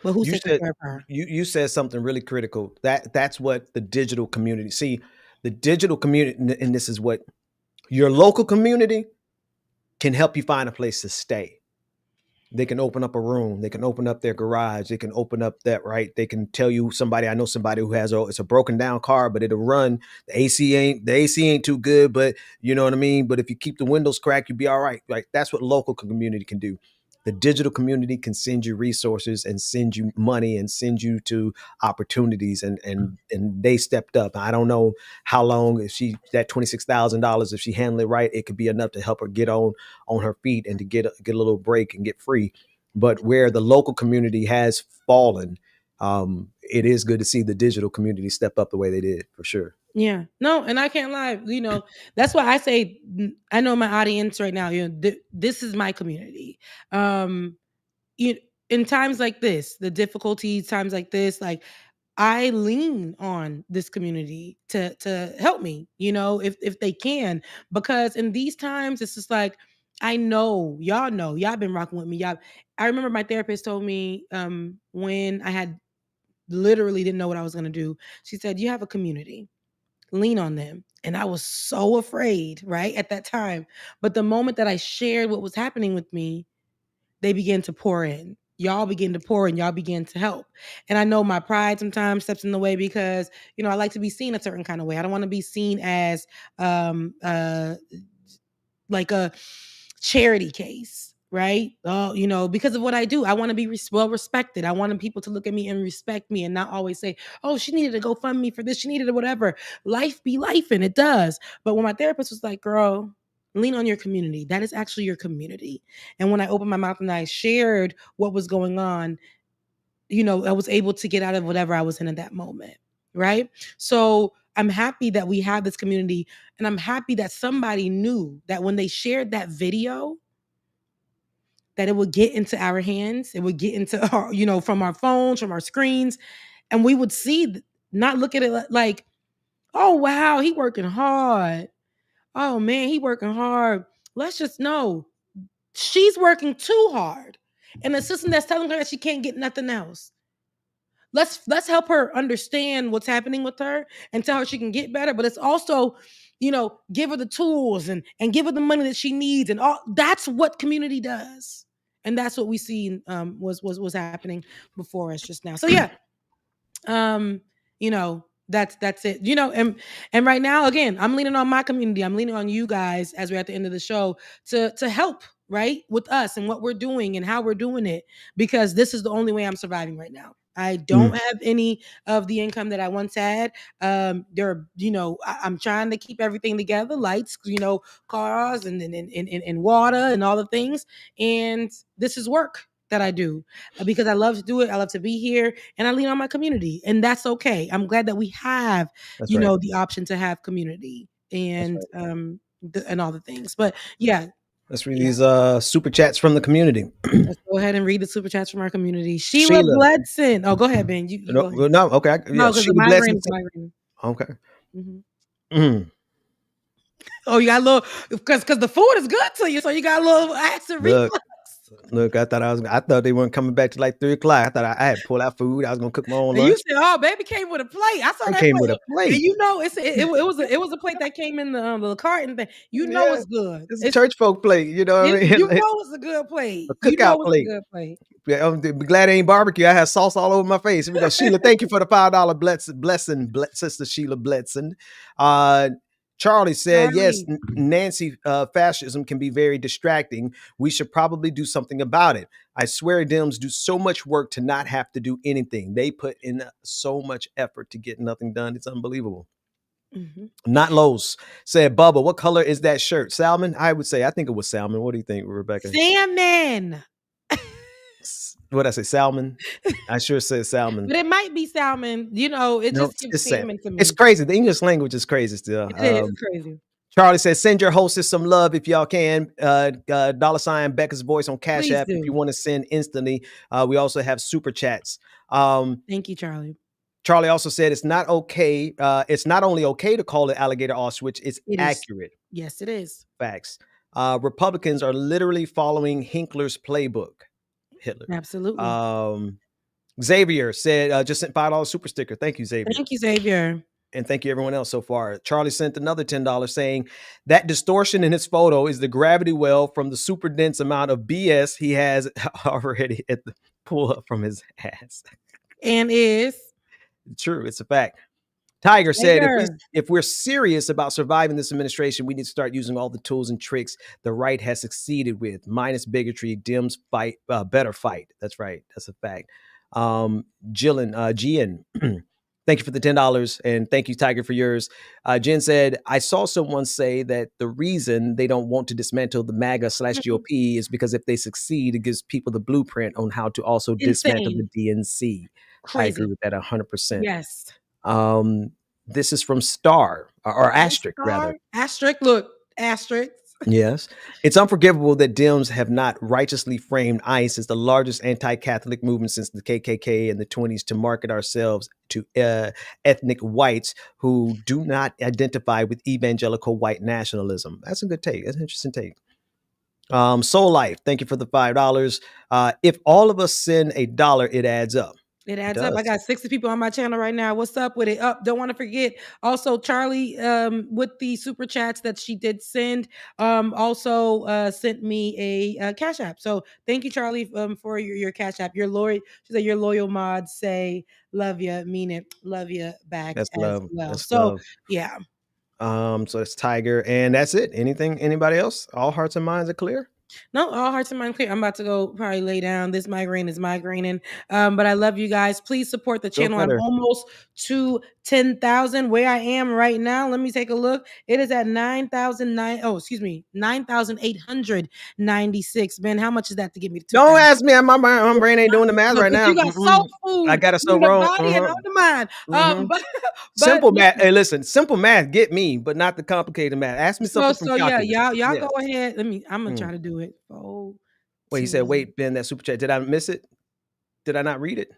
But who's taking care of her? You said something really critical. That's what the digital community. See, the digital community, and this is what your local community can help you find a place to stay. They can open up a room. They can open up their garage. They can open up that, right? They can tell you I know somebody who has it's a broken down car, but it'll run. The AC ain't too good, but you know what I mean? But if you keep the windows cracked, you'll be all right. Like, that's what local community can do. The digital community can send you resources and send you money and send you to opportunities, and they stepped up. I don't know how long, if that $26,000, if she handled it right, it could be enough to help her get on her feet and to get a little break and get free. But where the local community has fallen, it is good to see the digital community step up the way they did, for sure. Yeah, no, and I can't lie. That's why I say, I know my audience right now. This is my community. In times like this, the difficulties, times like this, like, I lean on this community to help me. If they can, because in these times, it's just like, I know y'all been rocking with me. I remember my therapist told me when I had literally didn't know what I was gonna do. She said, "You have a community. Lean on them." And I was so afraid, right, at that time. But the moment that I shared what was happening with me, they began to pour in. Y'all begin to pour in. Y'all begin to help. And I know my pride sometimes steps in the way because, I like to be seen a certain kind of way. I don't want to be seen as like a charity case, right? Because of what I do. I want to be well respected. I want people to look at me and respect me and not always say, "Oh, she needed to go fund me for this. She needed whatever." Life be life, and it does. But when my therapist was like, "Girl, lean on your community. That is actually your community." And when I opened my mouth and I shared what was going on, I was able to get out of whatever I was in at that moment, right? So I'm happy that we have this community, and I'm happy that somebody knew that when they shared that video, that it would get into our hands. It would get into our, from our phones, from our screens, and we would see, not look at it like, "Oh, wow, he working hard. Oh man, he working hard." Let's just know she's working too hard. And the system that's telling her that she can't get nothing else. Let's help her understand what's happening with her and tell her she can get better. But it's also, give her the tools and give her the money that she needs, and all. That's what community does. And that's what we see was happening before us just now. So yeah. That's it. And right now, again, I'm leaning on my community. I'm leaning on you guys as we're at the end of the show to help, right, with us and what we're doing and how we're doing it, because this is the only way I'm surviving right now. I don't have any of the income that I once had. I'm trying to keep everything together, lights, cars and water and all the things. And this is work that I do because I love to do it. I love to be here, and I lean on my community, and that's okay. I'm glad that we have, the option to have community. And and all the things. But yeah. Let's read these super chats from the community. Let's go ahead and read the super chats from our community. Sheila Bledson. Oh, go ahead, Ben. You no, go ahead. no, okay. No, because the migraine is migraine. Okay. Oh, you got a little because the food is good to you, so you got a little acid reflux. Look, I thought they weren't coming back to like 3 o'clock. I thought I had pulled out food. I was gonna cook my own lunch. You said, "Oh, baby came with a plate." I saw that came plate. with a plate. And you know, it was a plate that came in the carton thing. You know, it's good. It's a church folk plate. You know what I mean? You know, it's a good plate. A cookout plate. It's a good plate. Yeah, I'm glad it ain't barbecue. I had sauce all over my face. Here we go. Sheila, thank you for the $5 blessing, Sister Sheila Bledson. Charlie said, yes, Nancy, fascism can be very distracting. We should probably do something about it. I swear Dems do so much work to not have to do anything. They put in so much effort to get nothing done. It's unbelievable. Not Lowe's said, Bubba, what color is that shirt? Salmon? I would say, I think it was salmon. What do you think, Rebecca? Salmon. What did I say? Salmon? I sure said salmon. But it might be salmon. You know, just gives salmon to me. It's crazy. The English language is crazy still. It is crazy. Charlie says, send your hostess some love if y'all can. $ Becca's voice on Cash App if you want to send instantly. We also have super chats. Thank you, Charlie. Charlie also said it's not okay. It's not only okay to call it Alligator Auschwitz, it's accurate. Yes, it is. Facts. Republicans are literally following Hinkler's playbook. Hitler. Absolutely. Xavier said, just sent $5 super sticker. Thank you, Xavier. Thank you, Xavier. And thank you everyone else so far. Charlie sent another $10 saying that distortion in his photo is the gravity well from the super dense amount of BS he has already at the pull up from his ass. And is true. It's a fact. Tiger said, if we're serious about surviving this administration, we need to start using all the tools and tricks the right has succeeded with, minus bigotry. Dems fight, better fight. That's right. That's a fact. Gian, thank you for the $10. And thank you, Tiger, for yours. Jen said, I saw someone say that the reason they don't want to dismantle the MAGA/GOP is because if they succeed, it gives people the blueprint on how to also dismantle the DNC. Crazy. I agree with that 100%. Yes. This is from Star or Asterisk, rather. Asterisk, look, asterisk. Yes. It's unforgivable that Dems have not righteously framed ICE as the largest anti-Catholic movement since the KKK in the 1920s to market ourselves to ethnic whites who do not identify with evangelical white nationalism. That's a good take. That's an interesting take. Soul Life, thank you for the $5. If all of us send $1, it adds up. It adds up. I got 60 people on my channel right now. What's up with it? Don't want to forget. Also, Charlie, with the super chats that she did send, also sent me a Cash App. So thank you, Charlie, for your Cash App. Your loyal, she said your loyal mods say love you, mean it, love you back. That's love. Well. That's so love. Yeah. So it's Tiger, and that's it. Anybody else? All hearts and minds are clear. No, all hearts and minds clear. I'm about to go probably lay down. This migraine is migraining. But I love you guys. Please support the channel. I'm almost to 10,000 where I am right now. Let me take a look. It is at 9,896. Ben, how much is that to get me to 2,000? Don't ask me. My brain ain't doing the math right now. You got soul food. I got it so wrong. Body and the mind. But simple math. Hey, listen, simple math get me, but not the complicated math. Ask me something from calculus. Y'all go ahead. I'm gonna try to do it. Wait, he said, wait, Ben, that super chat. Did I miss it? Did I not read it?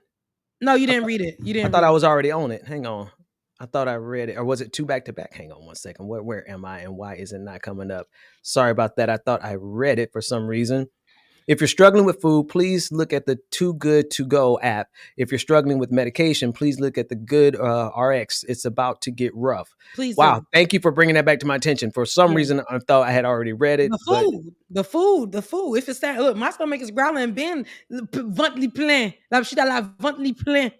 No, you didn't read it. I thought I was already on it. Hang on. I thought I read it. Or was it 2 back to back? Hang on 1 second. Where am I and why is it not coming up? Sorry about that. I thought I read it for some reason. If you're struggling with food, please look at the Too Good To Go app. If you're struggling with medication, please look at the Good RX. It's about to get rough. Please. Wow. Thank you for bringing that back to my attention. For some reason, I thought I had already read it. The food. If it's that, look, my stomach is growling and being ventre plein. Like she got ventre plein,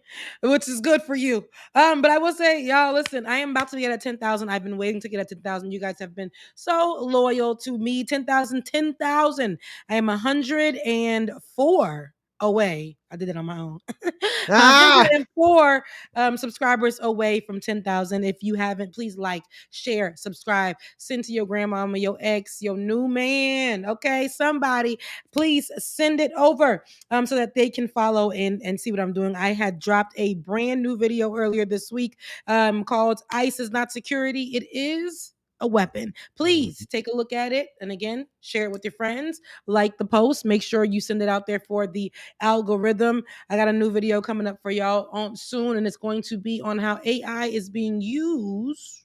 which is good for you. But I will say, y'all, listen, I am about to get at 10,000. I've been waiting to get at 10,000. You guys have been so loyal to me. 10,000. I am 104 away. I did it on my own. 104 subscribers away from 10,000. If you haven't, please like, share, subscribe, send to your grandmama, your ex, your new man. Okay, somebody, please send it over so that they can follow and see what I'm doing. I had dropped a brand new video earlier this week called "ICE is Not Security. It Is." a weapon. Please take a look at it. And again, share it with your friends. Like the post. Make sure you send it out there for the algorithm. I got a new video coming up for y'all on soon, and it's going to be on how AI is being used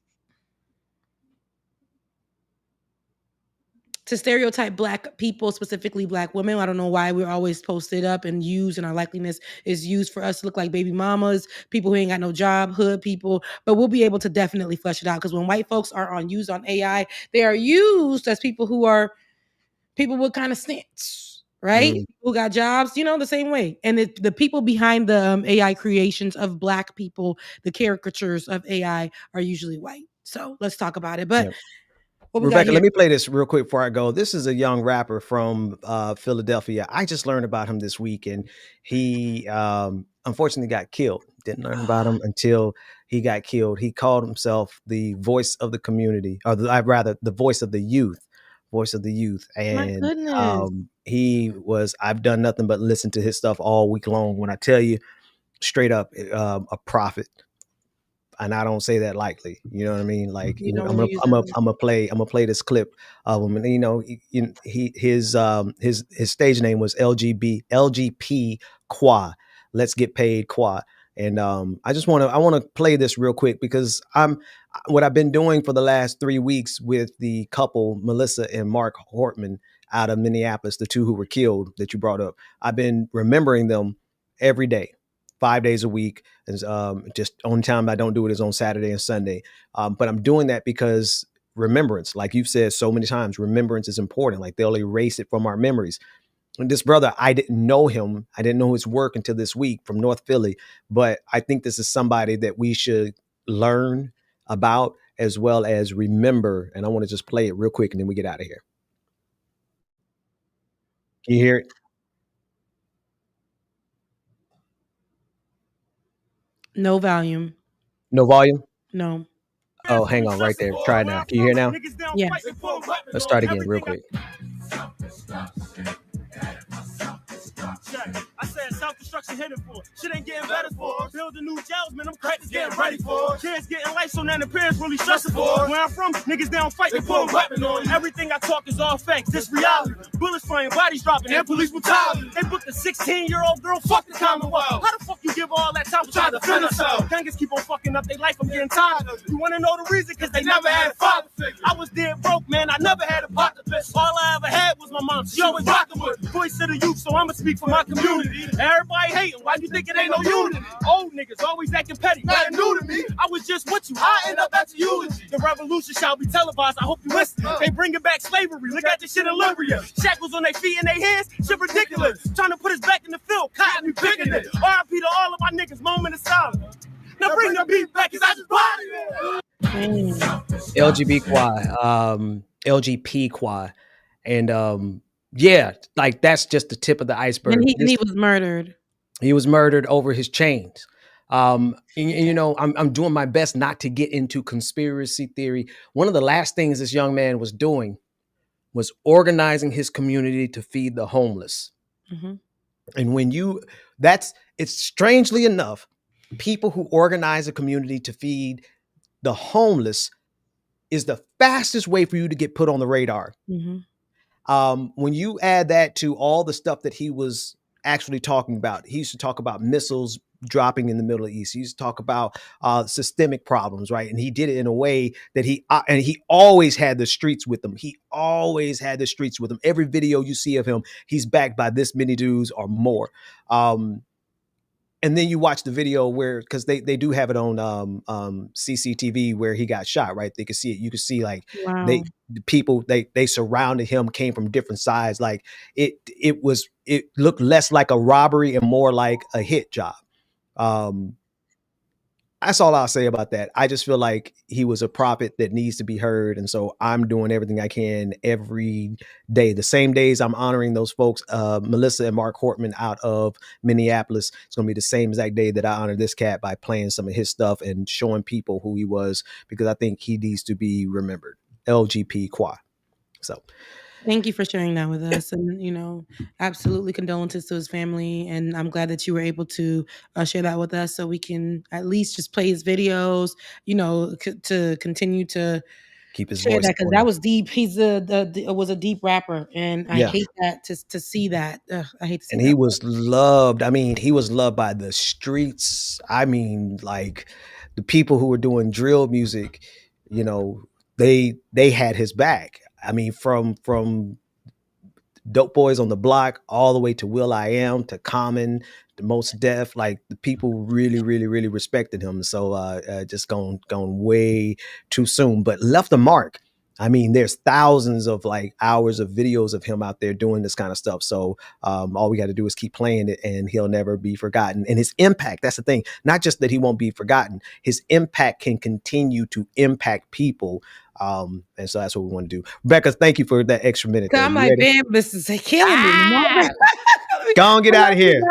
to stereotype Black people, specifically Black women. I don't know why we're always posted up and used, and our likeliness is used for us to look like baby mamas, people who ain't got no job, hood people. But we'll be able to definitely flesh it out, because when white folks are used on AI, they are used as people who are people with kind of stance, right? Who got jobs, the same way. And the people behind the AI creations of Black people, the caricatures of AI, are usually white. So let's talk about it. But what we got Rebecca, here? let me play this real quick before I go. This is a young rapper from Philadelphia. I just learned about him this week, and he unfortunately got killed. Didn't learn about him until he got killed. He called himself the voice of the community, or rather, the voice of the youth. Voice of the youth. And he was, I've done nothing but listen to his stuff all week long. When I tell you straight up, a prophet. And I don't say that lightly, you know what I mean? Like, I'm gonna play this clip of him, and his stage name was LGP Qua. Let's get paid Qua. And I want to play this real quick, because what I've been doing for the last 3 weeks with the couple Melissa and Mark Hortman out of Minneapolis, the two who were killed that you brought up. I've been remembering them every day. 5 days a week. Just only time I don't do it is on Saturday and Sunday. But I'm doing that because remembrance, like you've said so many times, remembrance is important. Like, they'll erase it from our memories. And this brother, I didn't know him. I didn't know his work until this week, from North Philly. But I think this is somebody that we should learn about as well as remember. And I want to just play it real quick, and then we get out of here. Can you hear it? No volume. No volume? No. Oh, hang on right there. Try now. Can you hear now? Yeah. Let's start again real quick. I said self-destruction hidden for. Shit ain't getting better for. Building new jails, man, them crackers getting ready for. Kids getting life, so now the parents really stressing for. Where I'm from, niggas they don't fight, they pull a weapon on you. Everything I talk is all facts, this reality. Bullets flying, bodies dropping, and police brutality. They booked a 16-year-old girl, fuck the Commonwealth. How the fuck you give all that time to try to defend herself? Gangers keep on fucking up their life, I'm getting tired of it. You wanna know the reason? Cause they never had a father figure. I was dead broke, man, I never had a pocket bitch. All I ever had was my mom, she always rocking with me. Voice of the youth, so I'ma speak for my community. Everybody hating, why you think it ain't no unity? Old niggas always acting petty, nothing new to me. I was just with you, I end up at your eulogy. The revolution shall be televised, I hope you listen. They bringing back slavery, look at this shit in Libya. Shackles on their feet and their hands, shit ridiculous. Trying to put us back in the field, cotton me picking it. R.I.P. to all of my niggas, moment of silence. Now bring the beat back, cause I just bodied it. LGP Qua. And yeah, like, that's just the tip of the iceberg. And he was murdered. He was murdered over his chains. I'm doing my best not to get into conspiracy theory. One of the last things this young man was doing was organizing his community to feed the homeless. Mm-hmm. And it's strangely enough, people who organize a community to feed the homeless is the fastest way for you to get put on the radar. Mm-hmm. When you add that to all the stuff that he was actually talking about, he used to talk about missiles dropping in the Middle East. He used to talk about systemic problems, right? And he did it in a way that he always had the streets with him. He always had the streets with him. Every video you see of him, he's backed by this many dudes or more. And then you watch the video because they do have it on CCTV where he got shot, right? They could see it. You could see like the people they surrounded him came from different sides. Like it looked less like a robbery and more like a hit job. That's all I'll say about that. I just feel like he was a prophet that needs to be heard. And so I'm doing everything I can every day. The same days I'm honoring those folks, Melissa and Mark Hortman out of Minneapolis. It's going to be the same exact day that I honor this cat by playing some of his stuff and showing people who he was, because I think he needs to be remembered. LGP Qua. So thank you for sharing that with us. And, absolutely condolences to his family. And I'm glad that you were able to share that with us so we can at least just play his videos, to continue to keep his share voice that because going. that was deep. He's was a deep rapper, and I hate that to see that. I hate to see and that. he was loved. I mean, he was loved by the streets. I mean, like the people who were doing drill music, you know, they had his back. I mean, from Dope Boys on the Block all the way to Will I Am to Common, the Most Def, like the people really, really, really respected him. So just gone way too soon, but left a mark. I mean, there's thousands of like hours of videos of him out there doing this kind of stuff. So all we got to do is keep playing it and he'll never be forgotten. And his impact, that's the thing, not just that he won't be forgotten, his impact can continue to impact people. And so that's what we want to do. Rebecca, thank you for that extra minute. I'm like, man, this is killing me. Go on, get out of here.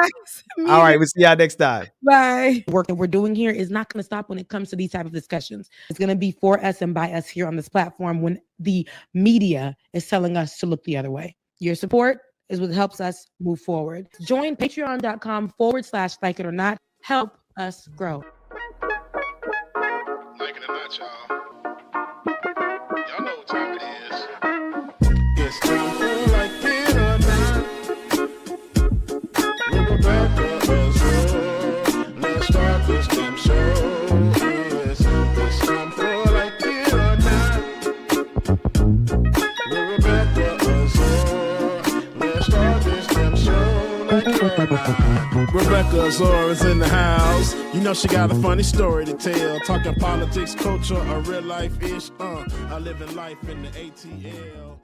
All right, we'll see y'all next time. Bye. Work that we're doing here is not going to stop when it comes to these type of discussions. It's going to be for us and by us here on this platform when the media is telling us to look the other way. Your support is what helps us move forward. Join patreon.com/like it or not. Help us grow. Like it or not, y'all. Y'all know what time it is. It's time for Like It or Not. Rebecca Azor. Let's start this damn show. Yes, it's time for Like It or Not. Rebecca Azor. Let's start this damn show. Like It or Not. Rebecca Azor is in the house. You know she got a funny story to tell. Talking politics, culture, or real life ish. I live in life in the ATL.